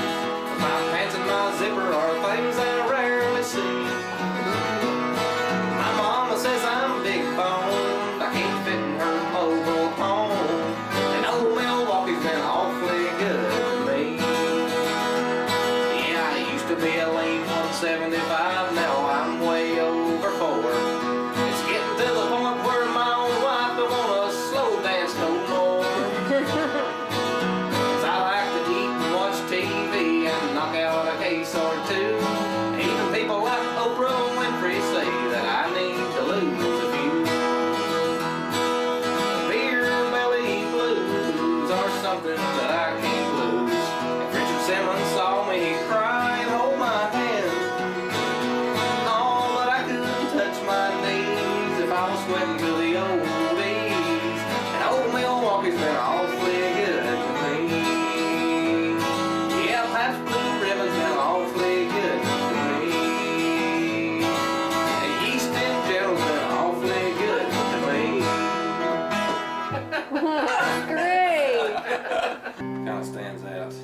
My pants and my zipper are things I rarely see. My mama says I'm big boned, I can't fit in her mobile home. And old Milwaukee's been awfully good to me. Yeah, I used to be a lame one 75, now I'm way over 4. It's getting to the point where my own wife don't wanna slow dance no more. 'Cause I like to eat and watch TV and knock out a case or two. Even people like Oprah Winfrey say that I need to lose a few. Beer belly blues are something that I can't lose. If Richard Simmons saw me cry and hold my hand, oh, but I couldn't touch my knees if I was sweating to the oldies. And old Milwaukee's been awfully good to me. Yeah, Pabst Blue Ribbon's been awfully good to me. And Yeast and General's been awfully good to me. Great. Kinda stands out.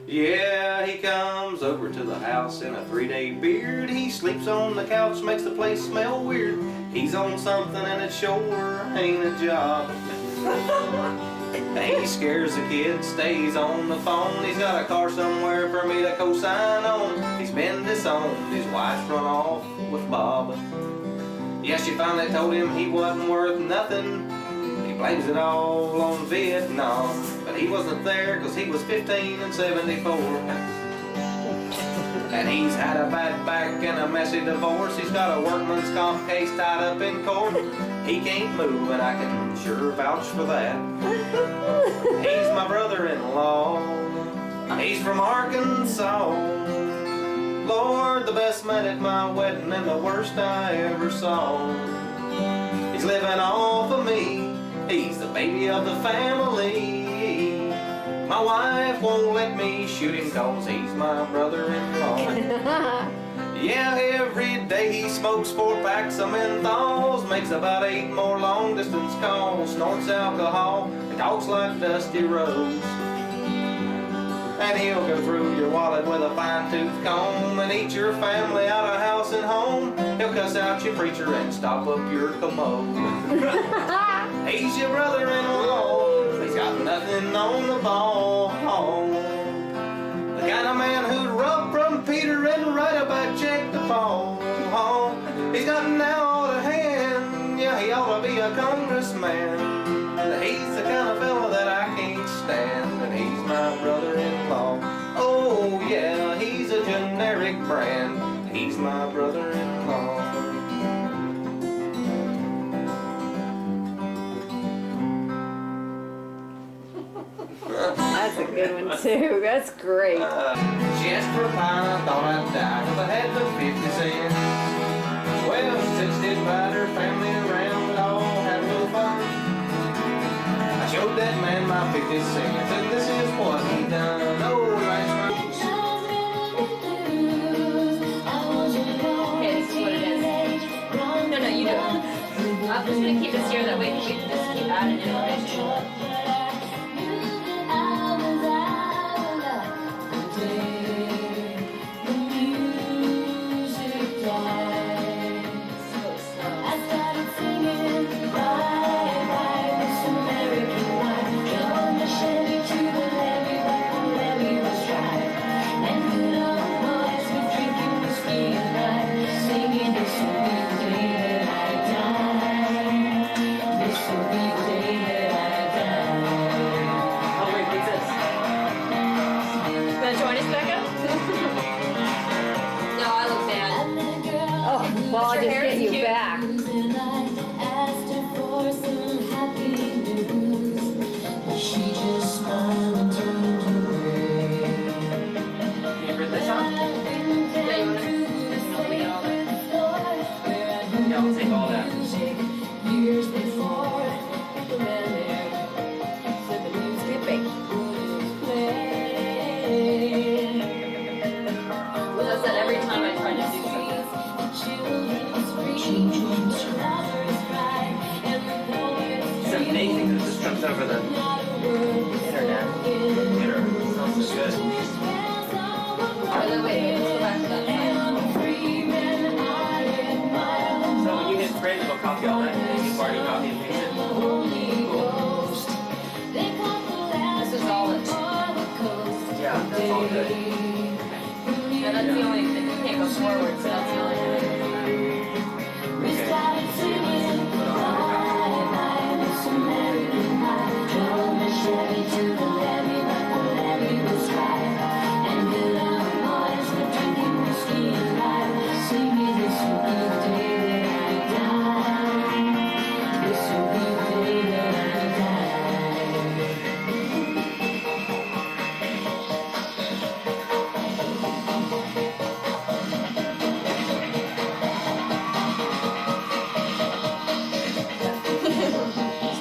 Yeah, he comes over to the house in a 3-day beard. He sleeps on the couch, makes the place smell weird. He's on something and it sure ain't a job. He scares the kid, stays on the phone. He's got a car somewhere for me to co-sign on. He's been disowned, his wife's run off with Bob. Yeah, she finally told him he wasn't worth nothing. He blames it all on Vietnam. But he wasn't there 'cause he was 15 in 74. And he's had a bad back and a messy divorce. He's got a workman's comp case tied up in court. He can't move and I can sure vouch for that. He's my brother-in-law. He's from Arkansas. Lord, the best man at my wedding and the worst I ever saw. He's living off of me. He's the baby of the family. My wife won't let me shoot him 'cause he's my brother-in-law. Yeah, every day he smokes 4 packs of menthols, makes about 8 more long-distance calls, snorts alcohol, and talks like Dusty Rose. And he'll go through your wallet with a fine-tooth comb and eat your family out of house and home. He'll cuss out your preacher and stop up your commode. He's your brother-in-law. He's got nothing on the ball. The kind of man who'd rub from Peter and write a back check to Paul. He's got now all the hand. Yeah, he ought to be a congressman. He's the kind of fella that I can't stand, and he's my brother-in-law. Oh yeah, he's a generic brand. He's my brother-in-law. That's a good one too. That's great. Just for fun, I thought I'd die 'cause I had the 50 cents. Well, since did invite her family around, but all had a little fun. I showed that man my 50 cents, and this is what he done. Oh, last night. Okay, this is what it is. No, you do it. I'm just gonna keep this here, that way we can just keep adding information. Well, I'll just get you back. I'll take all that. That's that every time I try to do It's amazing that this comes over the internet. It sounds so good. wait, let's go back to that side. So when you hit print, it'll copy all that, and then you already copy and paste it. Cool. This is all it. Yeah, that's all good. Yeah, that's the only thing. You can't go goes forward, so that's not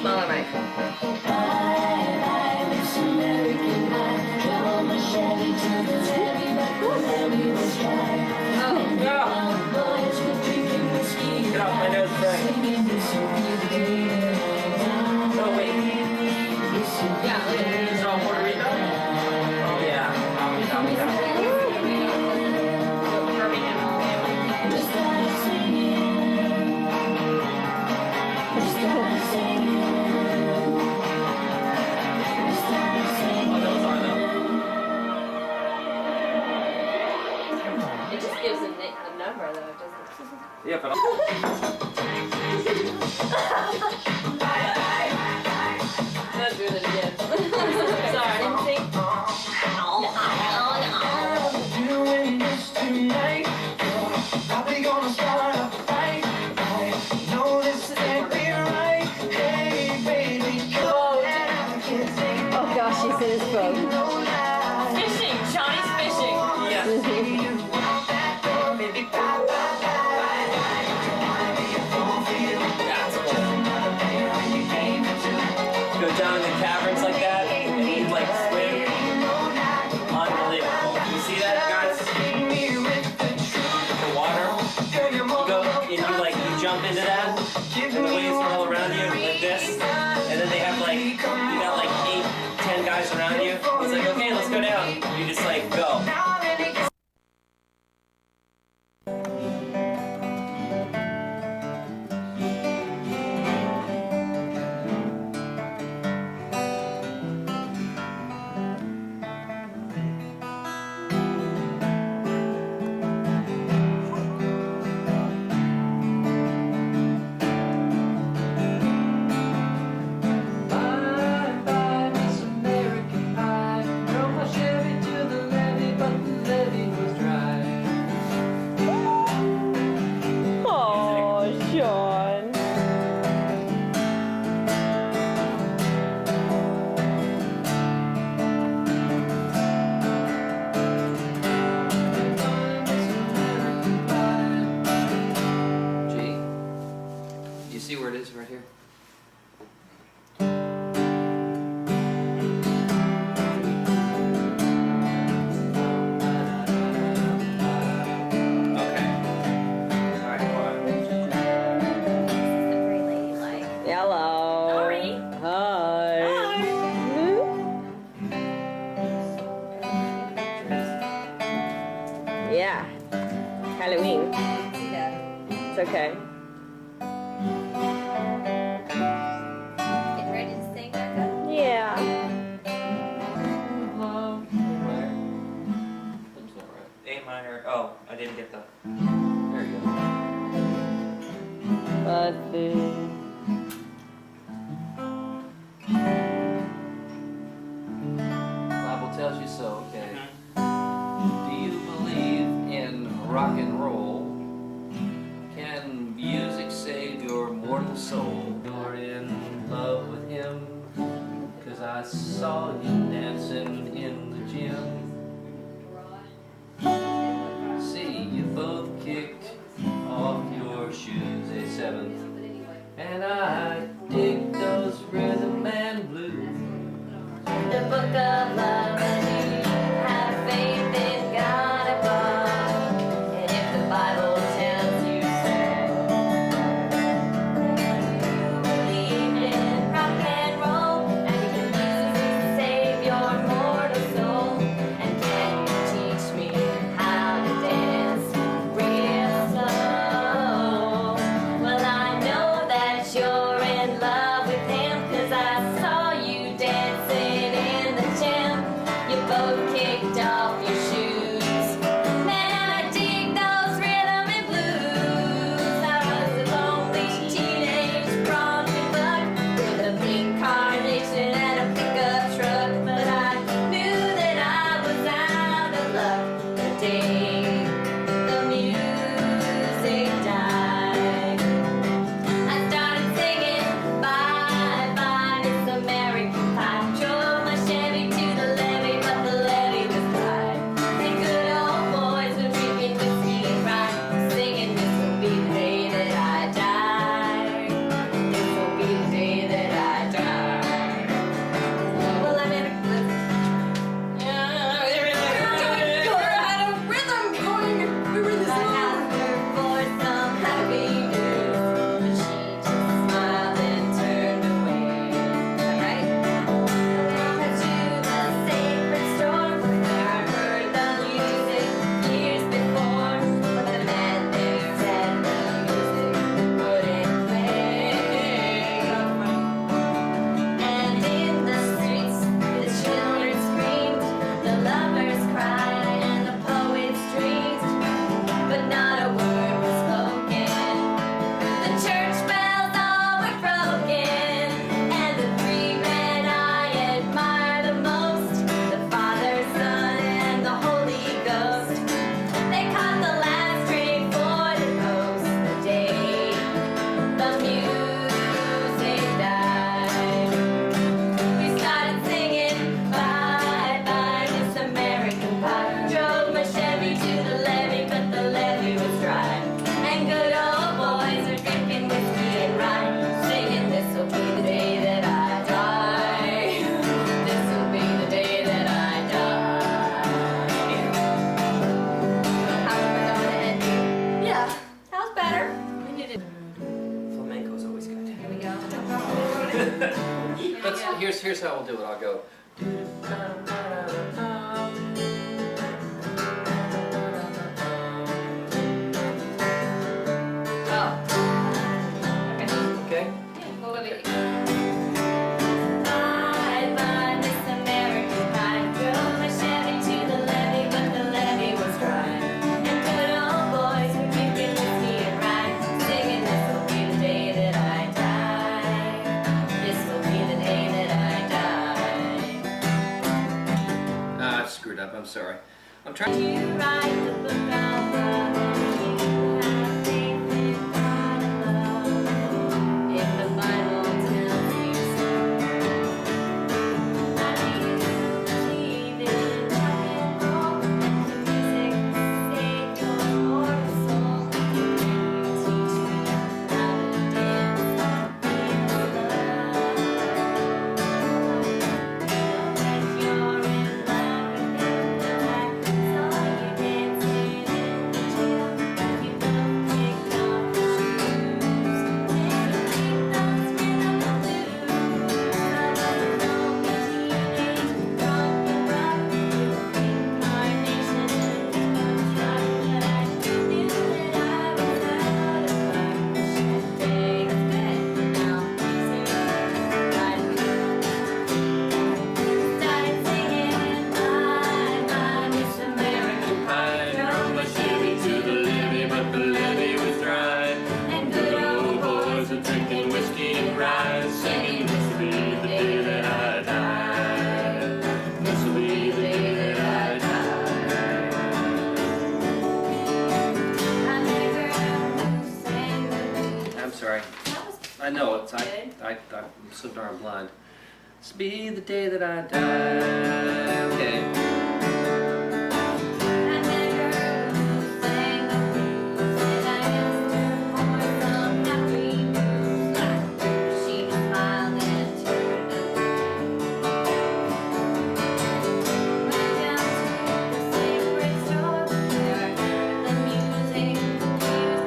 smaller mic. Get off my nose, Frank. Oh, wait. Yeah, look at it. Is it all Puerto Rico? Oh, yeah. Copy. It just gives a number though, it doesn't. Yeah, but Let's do it again. Sorry, I didn't think. Doing this tonight, probably gonna start a fight. No, this can't be right. Hey, baby, come and I can take Oh gosh, she's in his boat. no lie. Fishing! Johnny's fishing! yeah. You want that door, baby, bye, bye, bye. You wanna be a full field. That's cool. Another day when you came into Go down in the caverns like that, and you like swim. Unbelievable. You see that, guys? me with the truth. The water. Girl, you're You go and you jump into that, and the waves roll around you like this, and then they have like, you got like 8, 10 guys around you. It's like, okay, let's go down. You just like go. Bye, bye, Miss American Pie. Drove my Chevy to the levee, but the levee was dry. Oh, Sean. Gee, you see where it is right here? Okay. Alright, Very ladylike. Hello. Sorry. Hi. Yeah. Halloween. It's okay. Getting ready to sing, Becca? Yeah. That's not right. A minor. Oh, I didn't get the. There you go. Bible tells you so, okay. Do you believe in rock and roll? Can music save your mortal soul? You're in love with him, 'cause I saw you dancing in the gym. See, you both kicked off your shoes a seventh, and I dig those rhythm and blues. The book of love, have faith in God above. And if the here's how we'll do it. I'll go. Okay. What would it be? I screwed up. I'm sorry. I'm trying. You write the book of love, and you have faith in God alone. If the Bible tells you so, I believe in rock and roll, and the music saved your mortal soul. You teach me how to dance in love. When you're in love with him, I saw you dancing in the gym. You both kicked off your shoes, and you keep those rhythm blues. I was only teenage, drunk and rough, incarnation in the truck, but I knew that I was out of luck. Champagne is good, now music right. Started singing, my Miss American Pie. Drove my Chevy to the levee, but the levee was dry. And good old boys were drinking whiskey and rye, singing, "This will be the day that I die. This will be the day that I die." I never sang the blues. I'm sorry. That was I know it's. good. I'm so darn blind. This be the day that I die. Okay. I never sang the blues, and I asked her for some happy news. She smiled and turned away. Went down to the sacred store, where I heard the music used before,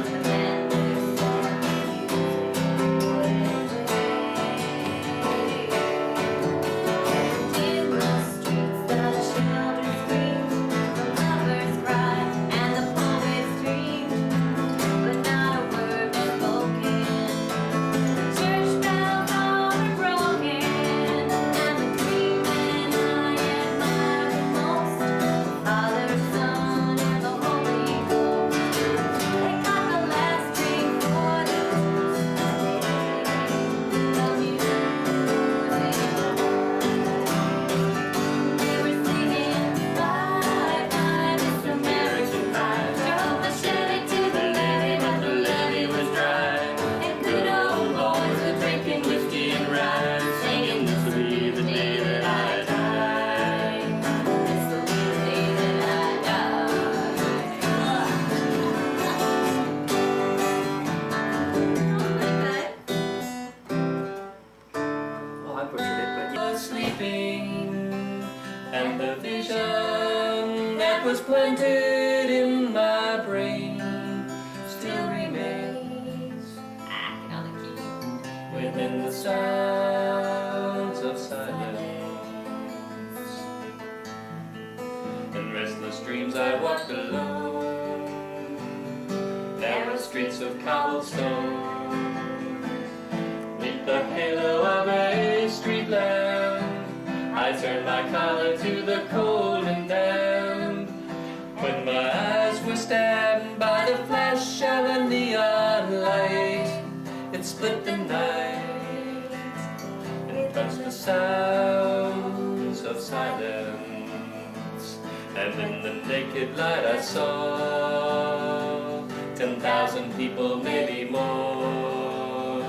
and then this song music went away. In the streets, the children screamed, the lovers cried, and the poets dreamed, but not a word was spoken. The church bells all were broken, and the three men I admired the most, the Father, Son, and the Holy Ghost, they got the last drink for the toast. The music. We were singing, "Bye, bye, Miss American Pie." Drove my Chevy to the levee, but the levee was dry. And good old boys were drinking whiskey and rye, singing, "This will be the day that I die. This will be the day that I die." Well, I butchered it, but yeah. Was sleeping, and the vision that was planted in my brain still remains acting on the key. within the sounds of silence. In restless dreams I walked alone, narrow streets of cobblestone, neath the halo of a street lamp. I turned my collar to the cold and damp, when my eyes were stabbed by the flash of a neon light. It split the night and touched the sounds of silence. And in the naked light I saw 10,000 people, maybe more.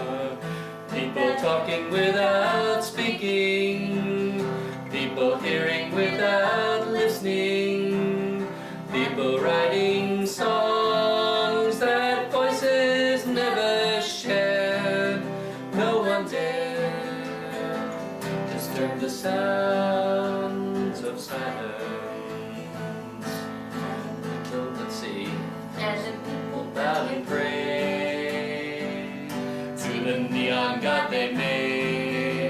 People talking without speaking, people hearing without listening, people writing songs that voices never shared. No one dared disturb the sounds of silence. So let's see. And the people Bowed and prayed to the neon god they made.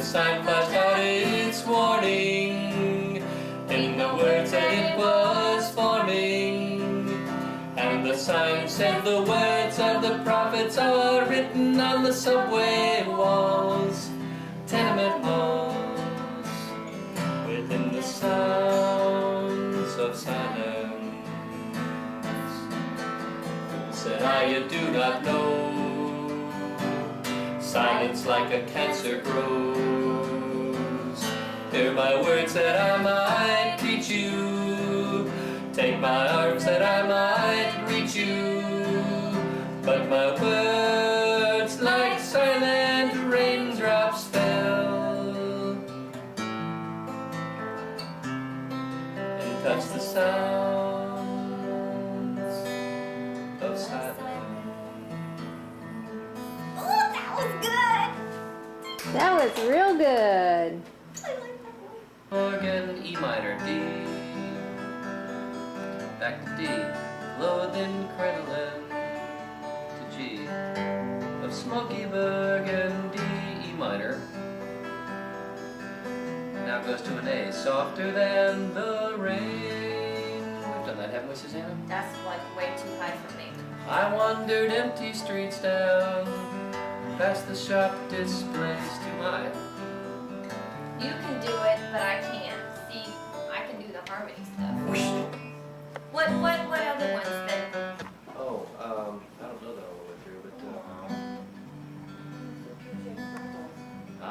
sign flashed out its warning in the words that it was forming. And the sign said the words of the prophets are written on the subway walls, tenement halls, within the sounds of silence. Said I, you do not know, silence like a cancer grows. Hear my words that I might teach you, take my arms that I might reach you, but my words like silent raindrops fell and touched the sounds of silence. That was real good. Organ, E minor, D, back to D, lower than crinoline, to G, of smoky burgundy, E minor, now goes to an A, softer than the rain. We've done that, haven't we, Susanna? That's like way too high for me. I wandered empty streets down, past the shop displays too high. You can do it, but I can't. See, I can do the harmony stuff. What other ones then? Oh, I don't know that all the way through, but I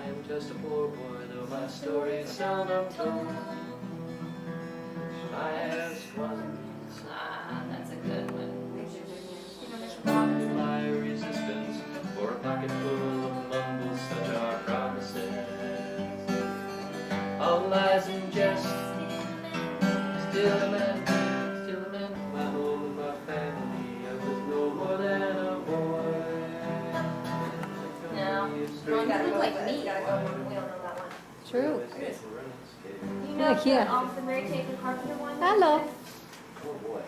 am just a poor boy, though my story is seldom told. I asked once, That's a good one. my resistance for a pocket full of mumbles, such are promises. All lies and jest, still a man, my home and my family. I was no more than a boy. No, you look like me. We don't know that one. True. You know Yeah. the Mary Kate and Carpenter one? Hello. Oh boy.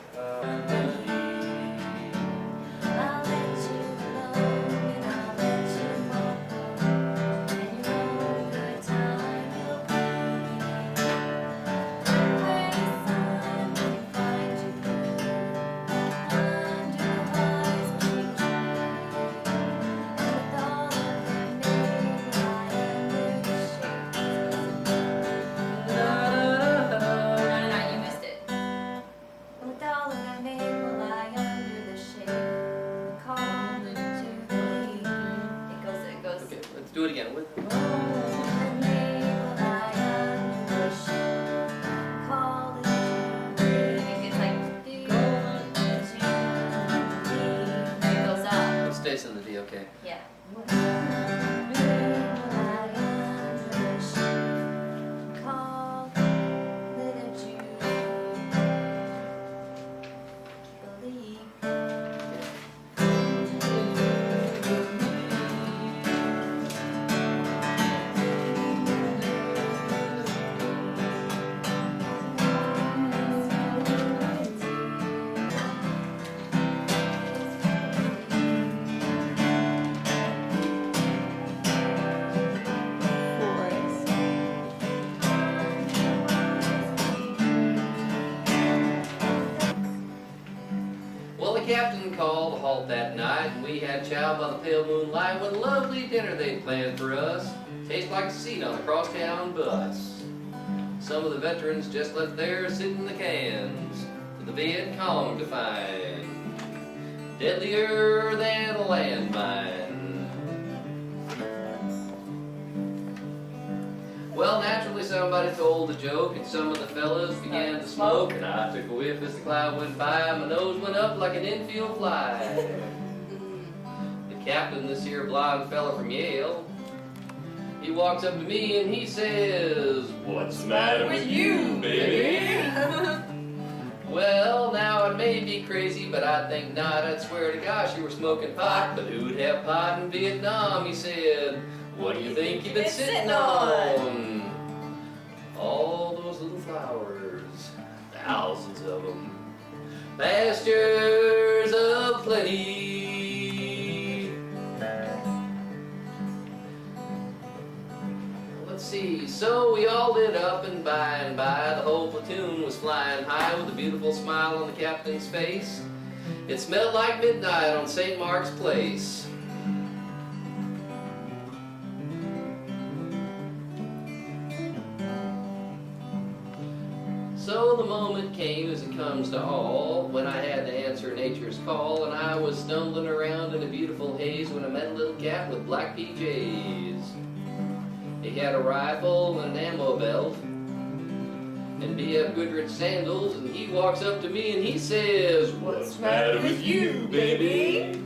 I'll let you alone and I'll let you walk and you know the time will be where the sun will find you under the wise tree, and with all of their neighbors lie under the shade. No, you missed it. And with all of their neighbors lie under the shade, call them to believe. It goes. Okay, let's do it again. With it stays in the D, okay. Yeah. Well, the captain called a halt that night, and we had chow by the pale moonlight. What a lovely dinner they'd planned for us. Tastes like a seat on a crosstown bus. Some of the veterans just left there sitting in the cans for the Viet Cong to find. Deadlier than a landmine. Well, naturally somebody told a joke, and some of the fellas began to smoke, and I took a whiff as the cloud went by. My nose went up like an infield fly. The captain, this here blonde fella from Yale, he walks up to me and he says, "What's the matter with you, baby?" Well, now it may be crazy, but I think not. I'd swear to gosh you were smoking pot, but who'd have pot in Vietnam? He said, "What do you think you've been sitting on?" All those little flowers, thousands of them, pastures of plenty. and by the whole platoon was flying high with a beautiful smile on the captain's face. It smelled like midnight on St. Mark's Place. So the moment came, as it comes to all, when I had to answer nature's call, and I was stumbling around in a beautiful haze when I met a little cat with black PJs. He had a rifle and an ammo belt and B.F. Goodrich sandals, and he walks up to me and he says, "What's the matter with you, baby?"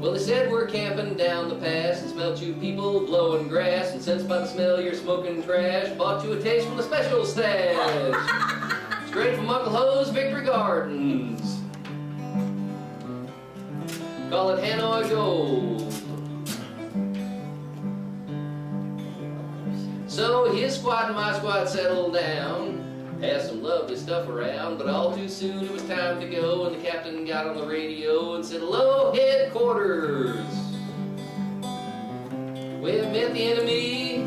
Well, he said, "We're camping down the pass and smelt you people blowing grass, and since by the smell you're smoking trash, bought you a taste from the special stash. Straight from Uncle Ho's Victory Gardens. Call it Hanoi Gold." So his squad and my squad settled down, had some lovely stuff around, but all too soon it was time to go, and the captain got on the radio and said, "Hello, headquarters. We have met the enemy,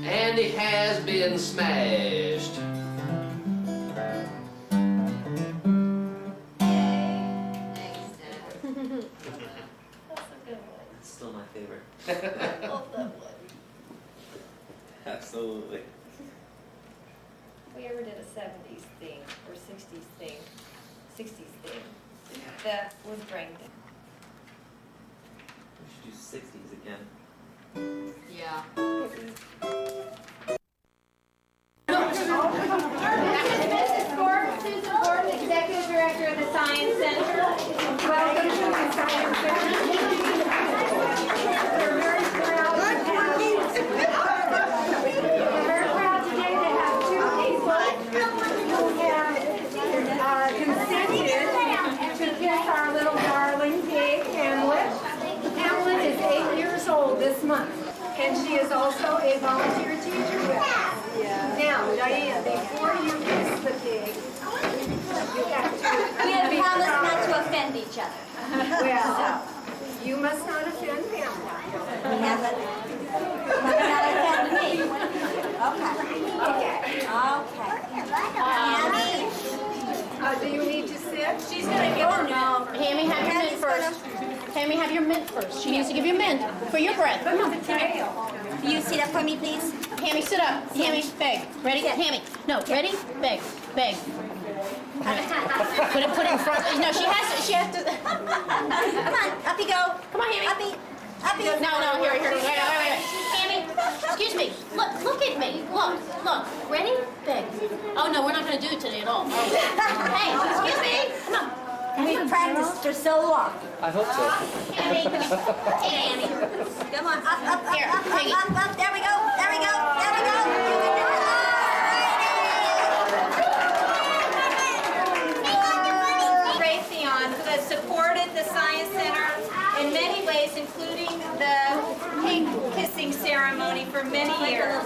and it has been smashed." That's still my favorite. Love that one. Absolutely. If we ever did a 70s thing or 60s thing, that would bring them. We should do 60s again. Yeah. Mrs. Gordon, Susan Gordon, Executive Director of the Science Center. Welcome to the Science Center. We're very proud today to have two people who have consented to kiss our little darling pig, Hamlet. Hamlet is 8 years old this month, and she is also a volunteer teacher with us. Now, Diane, before you kiss the pig, you have to... We have promised not to offend each other. Well, you must not offend Hamlet. Hamlet. You must not offend me. Okay. Do you need to sit? She's going to give her... no. Hammy, have your mint first. Hammy, have your mint first. She needs to give you mint for your breath. Come on. Will you sit up for me, please? Hammy, sit up. Hammy, beg. Ready? Hammy. No, ready? Beg. Beg. Put it in front. No, she has to. Come on, up you go. Come on, Hammy. Up you. No, here. Wait. Hammy, excuse me. Look at me. Look. Ready? Beg. Oh, no, we're not going to do it today at all. Hey, excuse me. Come on. We've practiced for so long. I hope so. Hammy. Hey, Hammy. Come on, up. Here, take it. Up. There we go. You can do it. Raytheon, who has supported the Science Center in many ways, including the pig kissing ceremony for many years.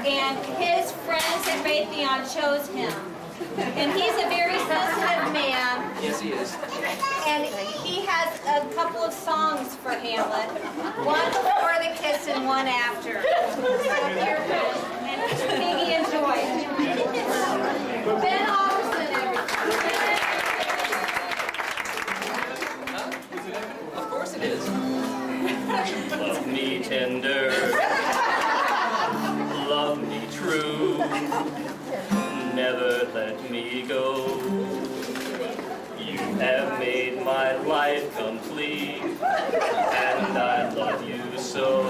And his friends at Raytheon chose him. And he's a very sensitive man. Yes, he is. And he has a couple of songs for Hamlet. One before the kiss and one after. So here it goes. And Piggy enjoy. Ben Alderson, everybody. Of course it is. Love me tender, love me true, never let me go. You have made my life complete, and I love you so.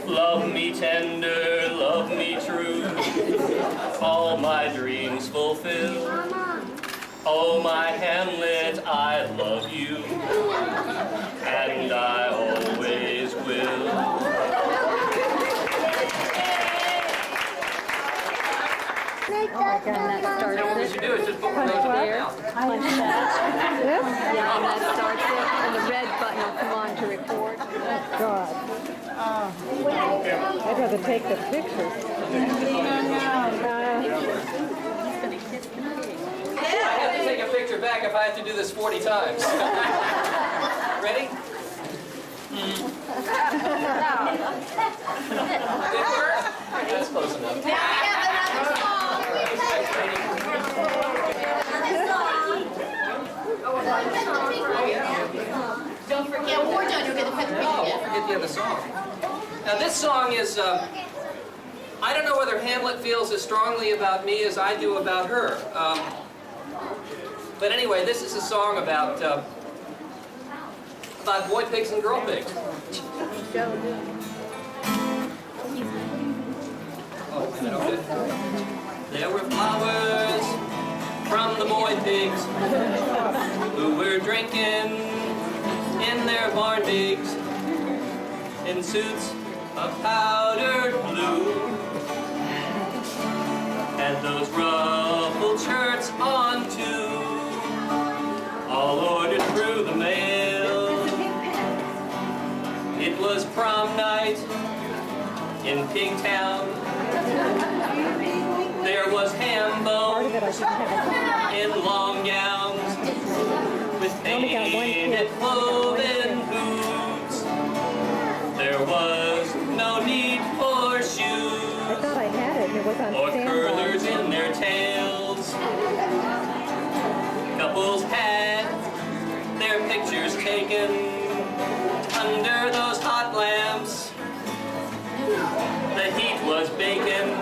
Love me tender, love me true, all my dreams fulfill. Oh, my Hamlet, I love you, and I always will. What we should do is just put one of those in the mouth. Punch that. This? Yeah, and that starts it, and the red button will come on to record. God. I'd rather take the pictures. I have to take a picture back if I have to do this 40 times. Ready? That's close enough. Now we have another song. Don't forget, when we're done, you'll get the picture. No, don't forget the other song. Now this song is, I don't know whether Hamlet feels as strongly about me as I do about her. But anyway, this is a song about boy pigs and girl pigs. Oh, is that okay? There were flowers from the boy pigs who were drinking in their barn digs in suits of powdered blue, and those ruffled shirts on too, all ordered through the mail. It was prom night in Pigtown. There was ham bone in long gowns with painted cloven boots. There was no need for shoes. I thought I had it. It was on or standby. curlers in their tails. Couples had their pictures taken under those hot lamps. The heat was baking.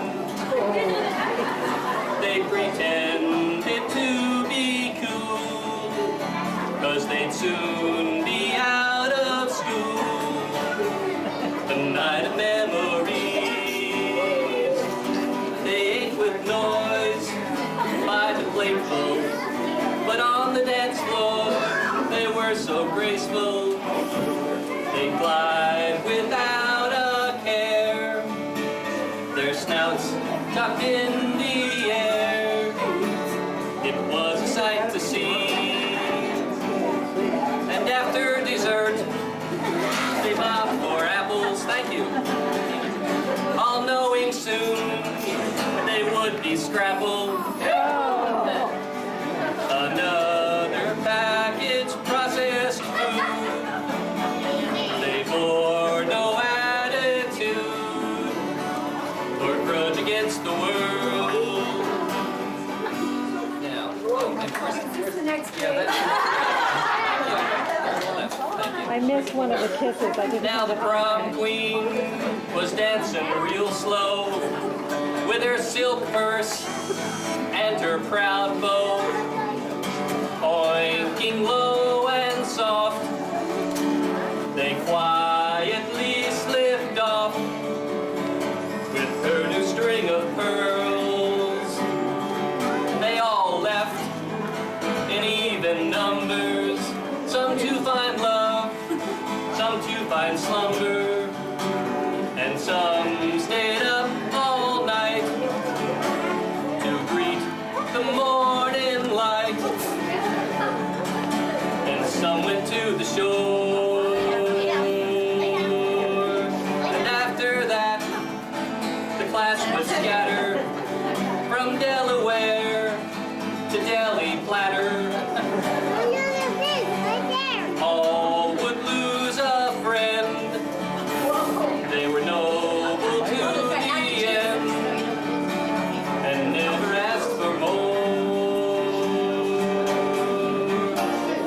They pretended to be cool, 'cause they'd soon be out of school. The night of memories. They ate with noise by the plateful, but on the dance floor they were so graceful. They glide without a care, their snouts tucked in the air. It was a sight to see. And after dessert, they bobbed for apples, thank you. All knowing soon they would be scrappled. Another package processed food. They bore no attitude or grudge against the world. Now, Where's the next I missed one of the kisses. I didn't now have the it. prom queen was dancing real slow with her silk purse and her proud bow, oinking low and soft. They quietly slipped off with her new string of pearls. They all left in even numbers, some to find love, some to find slumber, and some stayed up all night to greet the morning light, and some went to the shore. And after that, the class would scatter from Delaware to Deli Platter. All would lose a friend. They were noble to the end and never asked for more.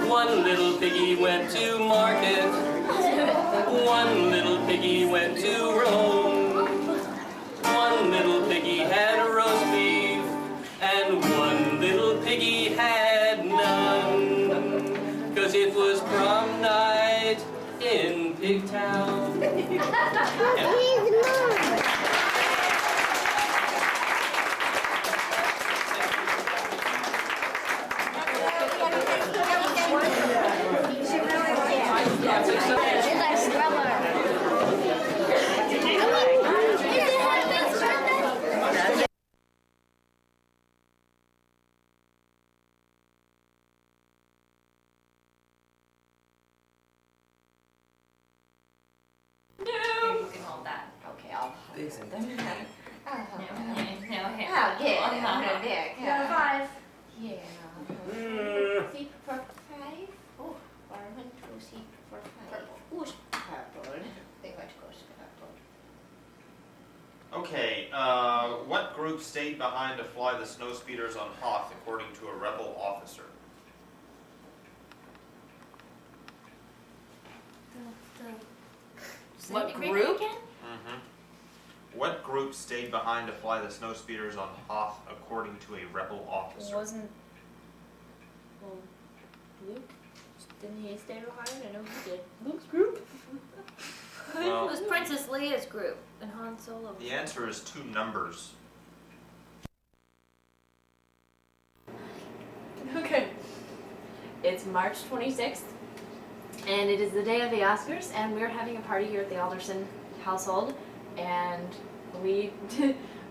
One little piggy went to market. One little piggy went to Rome. One little piggy had a roast beef, and one little piggy had none. 'Cause it was prom night in Pigtown. group stayed behind to fly the snowspeeders on Hoth, according to a rebel officer? What group? What group stayed behind to fly the snowspeeders on Hoth, according to a rebel officer? Wasn't. Well, Luke? Didn't he stay behind? I know he did. Luke's group? Well, It was Princess Leia's group and Han Solo. the answer is 2 numbers. Okay. It's March 26th, and it is the day of the Oscars, and we're having a party here at the Alderson household, and we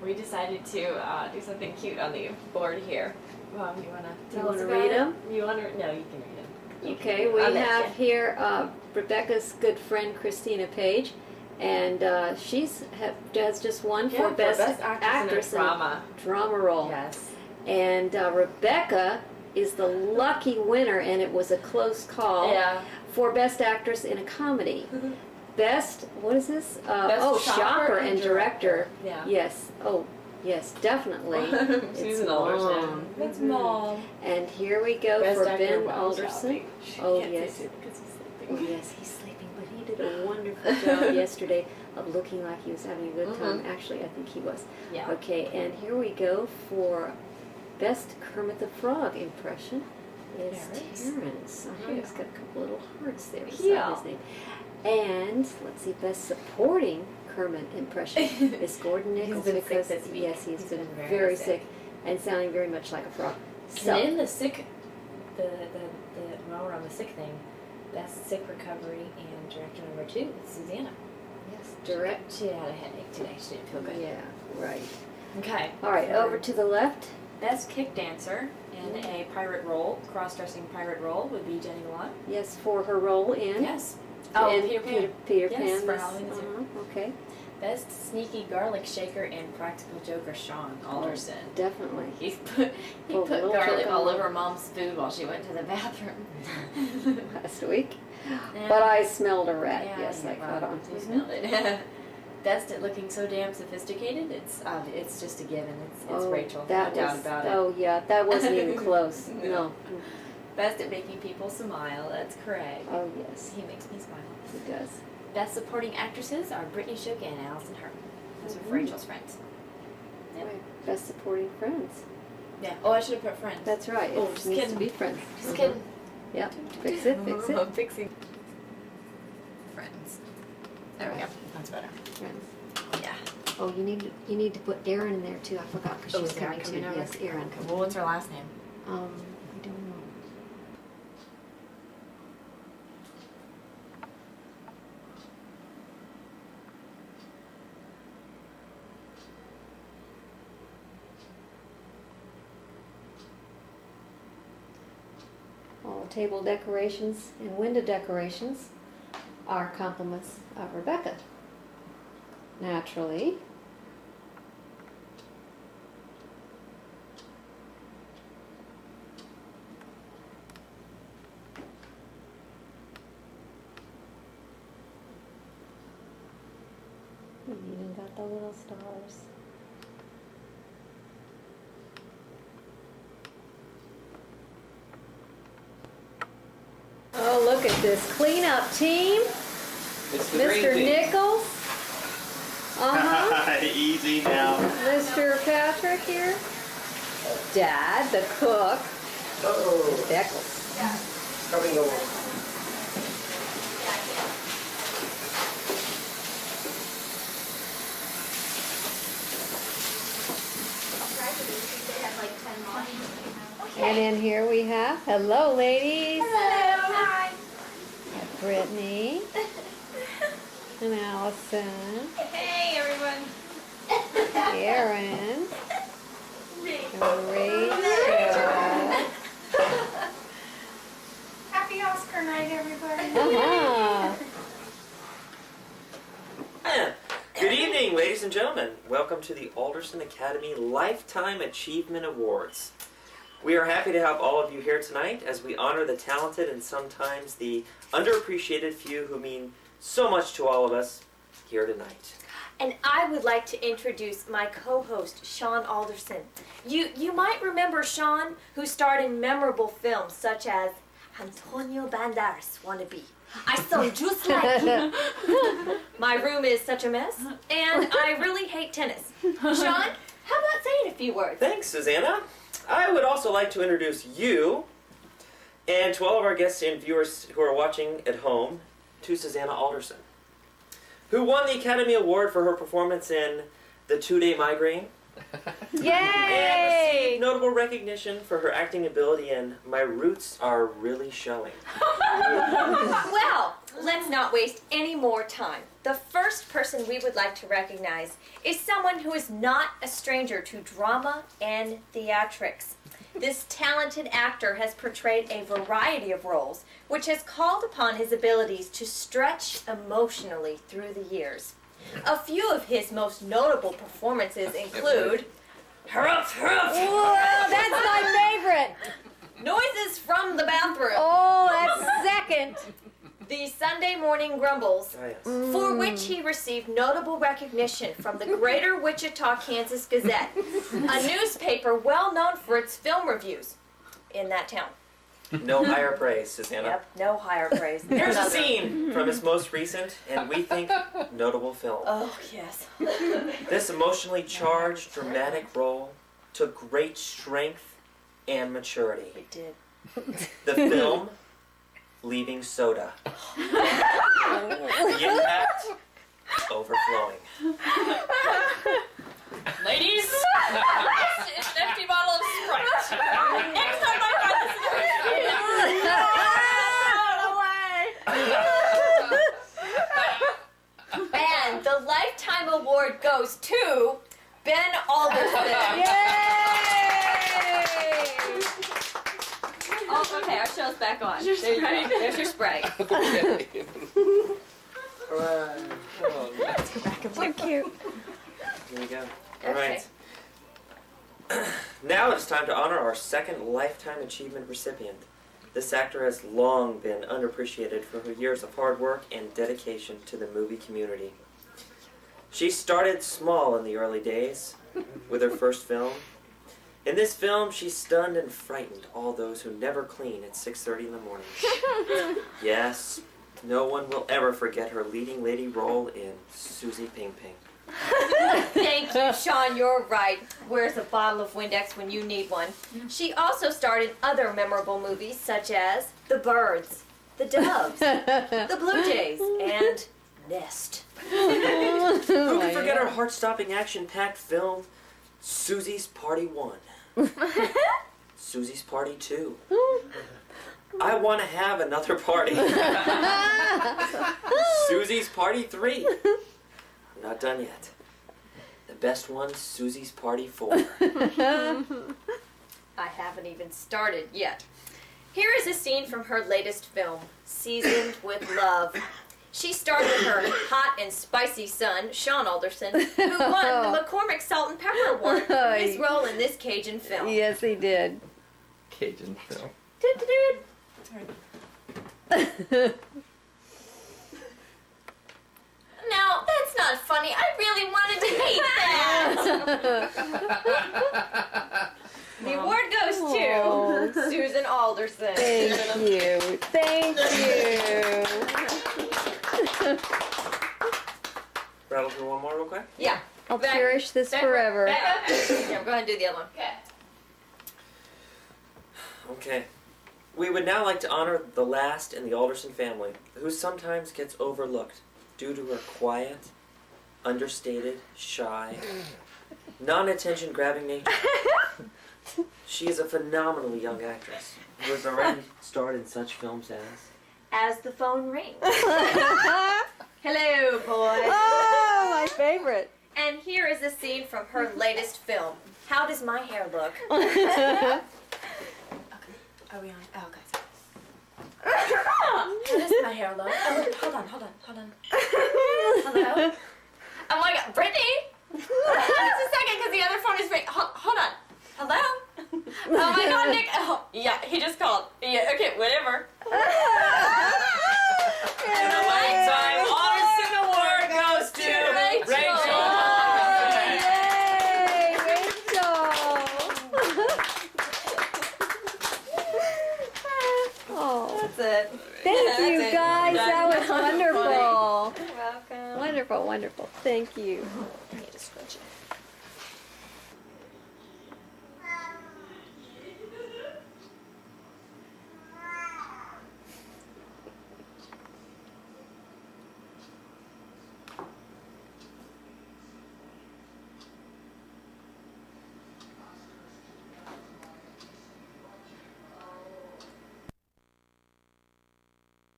we decided to do something cute on the board here. Mom, you wanna tell us about read it? them? You wanna? No, you can read them. Okay, we have here Rebecca's good friend Christina Page, and has just won for best actress in a drama role. Yes. And Rebecca is the lucky winner, and it was a close call. Yeah. For best actress in a comedy. Best, what is this? Best shopper and director. Yeah. Yes. Oh, yes, definitely. Susan Alderson. It's Mom. And here we go Best for actor Ben while Alderson. shopping. Oh, Can't yes. say it because he's sleeping. Oh, yes, he's sleeping, but he did a wonderful job yesterday of looking like he was having a good time. Actually, I think he was. Yeah. Okay, and here we go for best Kermit the Frog impression. It's Terrence. He's got a couple little hearts there beside his name. And let's see, best supporting Kermit impression is Gordon Nichols, been sick because this week. yes, he's been been very sick and sounding very much like a frog. So And in the sick, while we're on the sick thing, best sick recovery and director number 2 is Susanna. yes, direct. She had a headache today. She didn't feel good. Yeah, right. Okay. All right, over to the left. Best kick dancer in a pirate role, cross-dressing pirate role, would be Jenny Gallant. Yes, for her role in. Yes. Oh, in Peter Pan. Peter Yes, Pan. for this- Halloween. Okay, Best sneaky garlic shaker and practical joker, Sean Alderson. definitely. He Pulled a put little garlic joke all on over Mom's food while she went to the bathroom. Last week. Yeah. But I smelled a rat. Yeah, Yes, I caught on. You smelled it. Best at looking so damn sophisticated. It's just a given. It's Rachel. That no doubt was, about it. Oh yeah, that wasn't even close. No. Best at making people smile. That's Craig. Oh yes, He makes me smile. he does. Best supporting actresses are Brittney Shook and Allison Hartman. Those are Rachel's friends. Yep. Right. Best supporting friends. Yeah. Oh, I should have put friends. That's right. Oh, It just needs kidding. to be friends. Just kidding. Yep. Fix it. Fix it. I'm fixing. Friends. There we go. That's better. Friends. Yeah. Oh, you need to put Erin in there too. I forgot because Oh, she's is Erin coming too. coming over? Yes, Erin. Okay. Well, what's her last name? I don't know. All table decorations and window decorations are compliments of Rebecca. Naturally. You even got the little stars. Oh, look at this cleanup team. It's the Mr. green team. Nichols. Easy now. Mr. Patrick here. Dad, the cook. Oh, Beckles. coming over. And in here we have, hello ladies. Hello. Hi. Brittney. And Allison. Hey, everyone. Erin. And Rachel. Happy Oscar night, everybody. Uh-huh. Good evening, ladies and gentlemen. Welcome to the Alderson Academy Lifetime Achievement Awards. We are happy to have all of you here tonight as we honor the talented and sometimes the underappreciated few who mean so much to all of us here tonight. And I would like to introduce my co-host, Sean Alderson. You might remember Sean, who starred in memorable films such as Antonio Banderas Wannabe. I sound just like him. My room is such a mess, and I really hate tennis. Sean, how about saying a few words? Thanks, Susanna. I would also like to introduce you, and to all of our guests and viewers who are watching at home, to Susanna Alderson, who won the Academy Award for her performance in The 2-Day Migraine. Yay! And received notable recognition for her acting ability in My Roots Are Really Showing. Well, let's not waste any more time. The first person we would like to recognize is someone who is not a stranger to drama and theatrics. This talented actor has portrayed a variety of roles, which has called upon his abilities to stretch emotionally through the years. A few of his most notable performances include Hurup, Hurup! Whoa, that's my favorite! Noises from the bathroom. Oh, that's second. The Sunday Morning Grumbles, Oh, yes. for which he received notable recognition from the Greater Wichita, Kansas Gazette, a newspaper well known for its film reviews in that town. No higher praise, Susanna. Yep, no higher praise. Here's a Another. scene from his most recent, and we think, notable film. Oh, yes. This emotionally charged, dramatic role took great strength and maturity. It did. The film, Leaving Soda. The impact, overflowing. Ladies, it's an empty bottle of Sprite. Next time I And the Lifetime Award goes to Ben Alderson. Yay! Oh, okay, our show's back on. There you go. There's your spray. So cute. Here we go. All right. Now it's time to honor our second Lifetime Achievement recipient. This actor has long been underappreciated for her years of hard work and dedication to the movie community. She started small in the early days with her first film. In this film, she stunned and frightened all those who never clean at 6:30 in the morning. Yes, no one will ever forget her leading lady role in Susie Ping Ping. Thank you, Sean. You're right. Where's a bottle of Windex when you need one? She also starred in other memorable movies such as The Birds, The Doves, The Blue Jays, and Nest. Who can forget her heart-stopping, action-packed film, Susie's Party 1, Susie's Party 2, I Want to Have Another Party, Susie's Party 3, I'm not done yet. The best one, Susie's Party 4. I haven't even started yet. Here is a scene from her latest film, Seasoned with Love. She starred with her hot and spicy son, Sean Alderson, who won the McCormick Salt and Pepper Award for his role in this Cajun film. Yes, he did. Cajun film. Now, that's not funny. I really wanted to hate that. The award goes to Susan Alderson. Thank you. Thank you. Rattle through one more real quick? Yeah. I'll cherish this forever. Yeah, we'll go ahead and do the other one. Okay. We would now like to honor the last in the Alderson family, who sometimes gets overlooked due to her quiet, understated, shy, non-attention grabbing nature. She is a phenomenally young actress who has already starred in such films As the phone rings. Hello, boys. Oh, my favorite. And here is a scene from her latest film. How does my hair look? Are we on? Oh, okay. How does my hair look? Oh, hold on. Hello? Oh my god, Brittney! Just a second, because the other phone is ringing. Hold on. Hello? Oh my god, Nick. Oh, yeah, he just called. Yeah, okay, whatever. And the Lifetime Alderson Award goes to Rachel it. Thank you guys. That was wonderful. You're welcome. Wonderful, wonderful. Thank you. I need to scrunch it.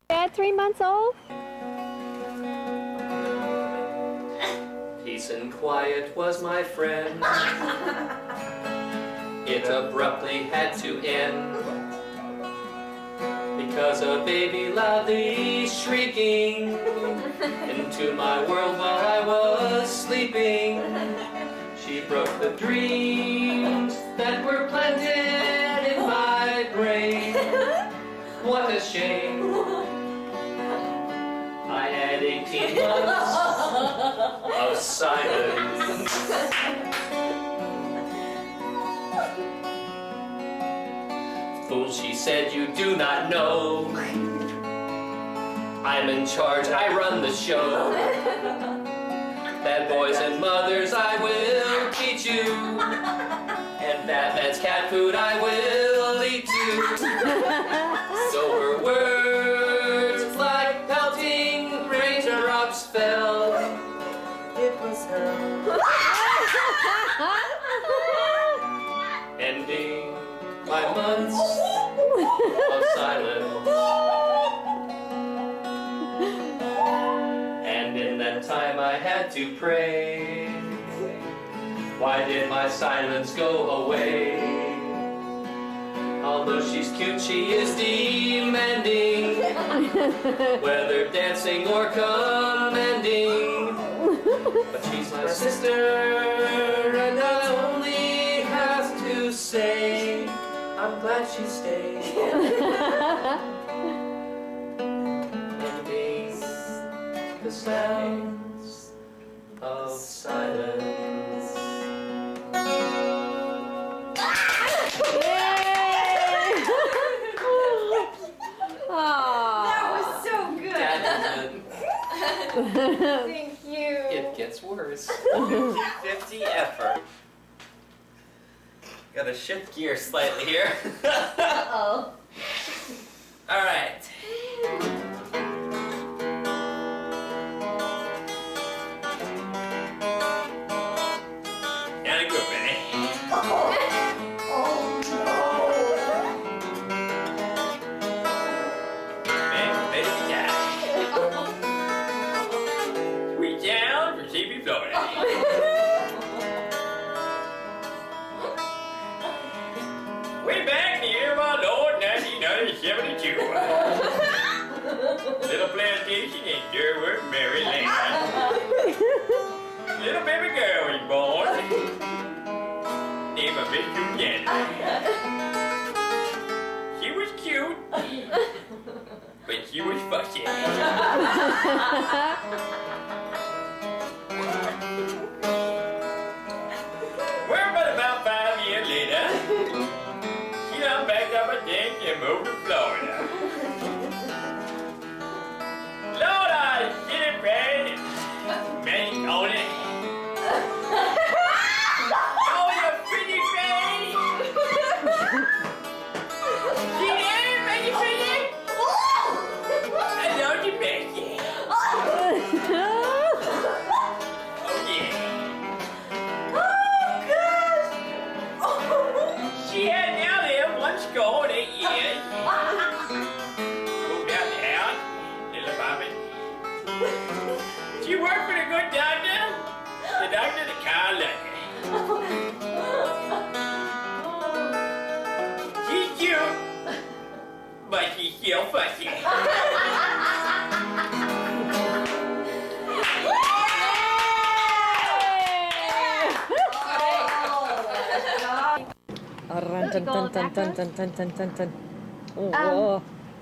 Dad, 3 months old? Peace and quiet was my friend. It abruptly had to end because a baby loudly shrieking into my world while I was sleeping. She broke the dreams that were planted in my brain. What a shame. I had 18 months of silence. Fool, she said, you do not know. I'm in charge, I run the show. Bad boys and mothers I will teach you. And that man's cat food I will eat too. So her words like pelting raindrops fell. It was hell. Ending my months of silence. And in that time I had to pray. Why did my silence go away? Although she's cute, she is demanding, whether dancing or commanding. But she's my sister, and I only have to say, I'm glad she stayed. Ending the sounds of silence. That was so good. Thank you. It gets worse. 50 effort. Gotta shift gears slightly here. Uh-oh. All right. Gotta go, Benny. Way back in the year of our Lord 1972, little plantation in Durwood, Maryland. Little baby girl was born, named Miss Susanna. She was cute, but she was fussy. Well, but about 5 years later, she done packed up her things and moved to Florida. Lord, I shit it bad and many on it. Oh, you pretty baby! See that, pretty pretty? I know you Becky. Oh yeah. She had now lived one score and 8 years. Moved out the house, little Bobby. She worked for the good doctor, the doctor that Carl loved. She's cute, but she's still fussy.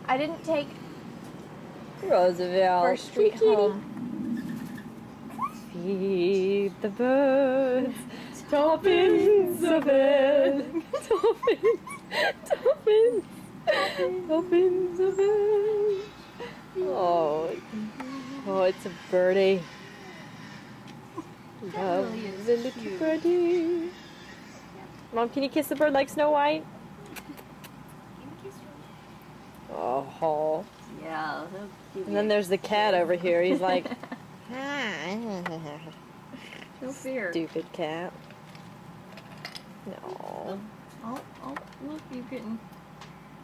I didn't take Roosevelt. First Street home. Feed the birds, toppings of it. Toppings, toppings. Opens the bed. Oh, it's a birdie. Love really is the little cute. birdie. Mom, can you kiss the bird like Snow White? Oh. Yeah. And then there's the cat over here. He's like, no fear. stupid cat. No. Oh, look, you're getting.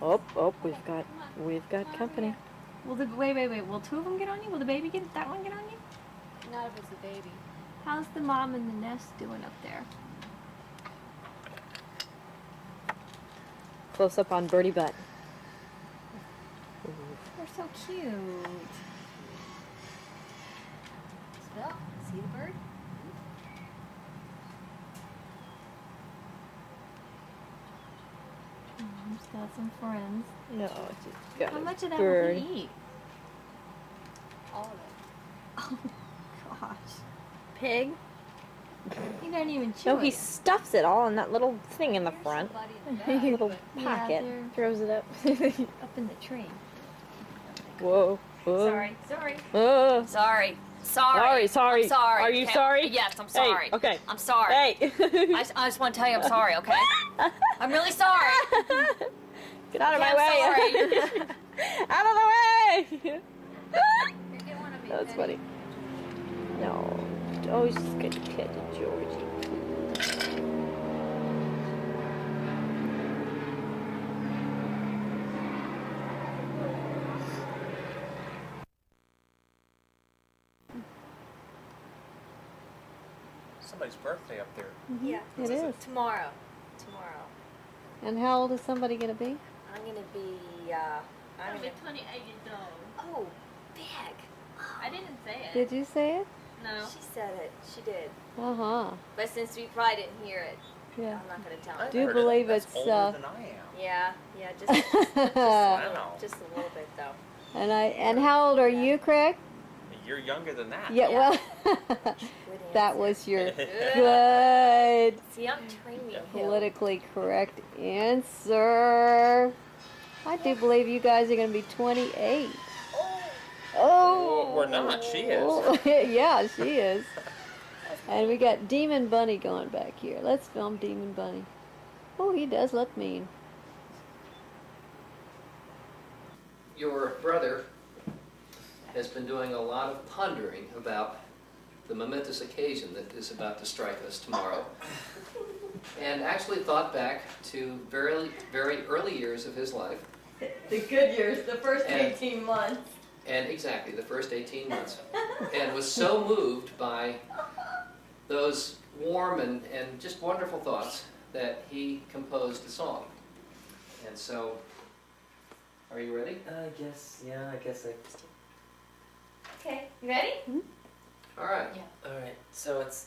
Oh, we've got company. Wait. Will two of them get on you? Will the baby get that one get on you? Not if it's a baby. How's the mom in the nest doing up there? Close up on birdie butt. They're so cute. Well, see the bird? Mom's got some friends. No, she's got How a much of that bird. will he eat? All of it. Oh, gosh. Pig? He doesn't even chew No, he it. stuffs it all in that little thing in the front. Little pocket. they're Throws it up. up in the tree. Whoa. Whoa. Sorry. Sorry. Sorry. I'm sorry. sorry. Are you Okay. sorry? Yes, I'm Hey, sorry. okay. I'm sorry. Hey. I just want to tell you I'm sorry, okay? I'm really sorry. Get out of my I'm way. sorry. Out of the way. That's funny. No. Oh, she's going to pet Georgie. Somebody's birthday up there. Yeah. It is. Tomorrow. And how old is somebody going to be? I'm going to be, I'm going to 28 years old. Oh, big. I didn't say it. Did you say it? No. She said it. She did. Uh-huh. But since we probably didn't hear it, Yeah. I'm not going to tell I her. do believe That's it's, older than I am. Yeah, Wow. just a little bit though. And how old are you, Craig? You're younger than that. Yeah, Yeah. well, that was your good, See, I'm training him. politically correct answer. I do believe you guys are going to be 28. Oh! We're not. She is. Oh, yeah, she is. And we got Demon Bunny going back here. Let's film Demon Bunny. Oh, he does look mean. Your brother has been doing a lot of pondering about the momentous occasion that is about to strike us tomorrow, and actually thought back to very, very early years of his life. The good years, the first And- 18 months. And exactly, the first 18 months. And was so moved by those warm and just wonderful thoughts that he composed a song. And so, are you ready? I guess Okay, you ready? All right. Alright, so it's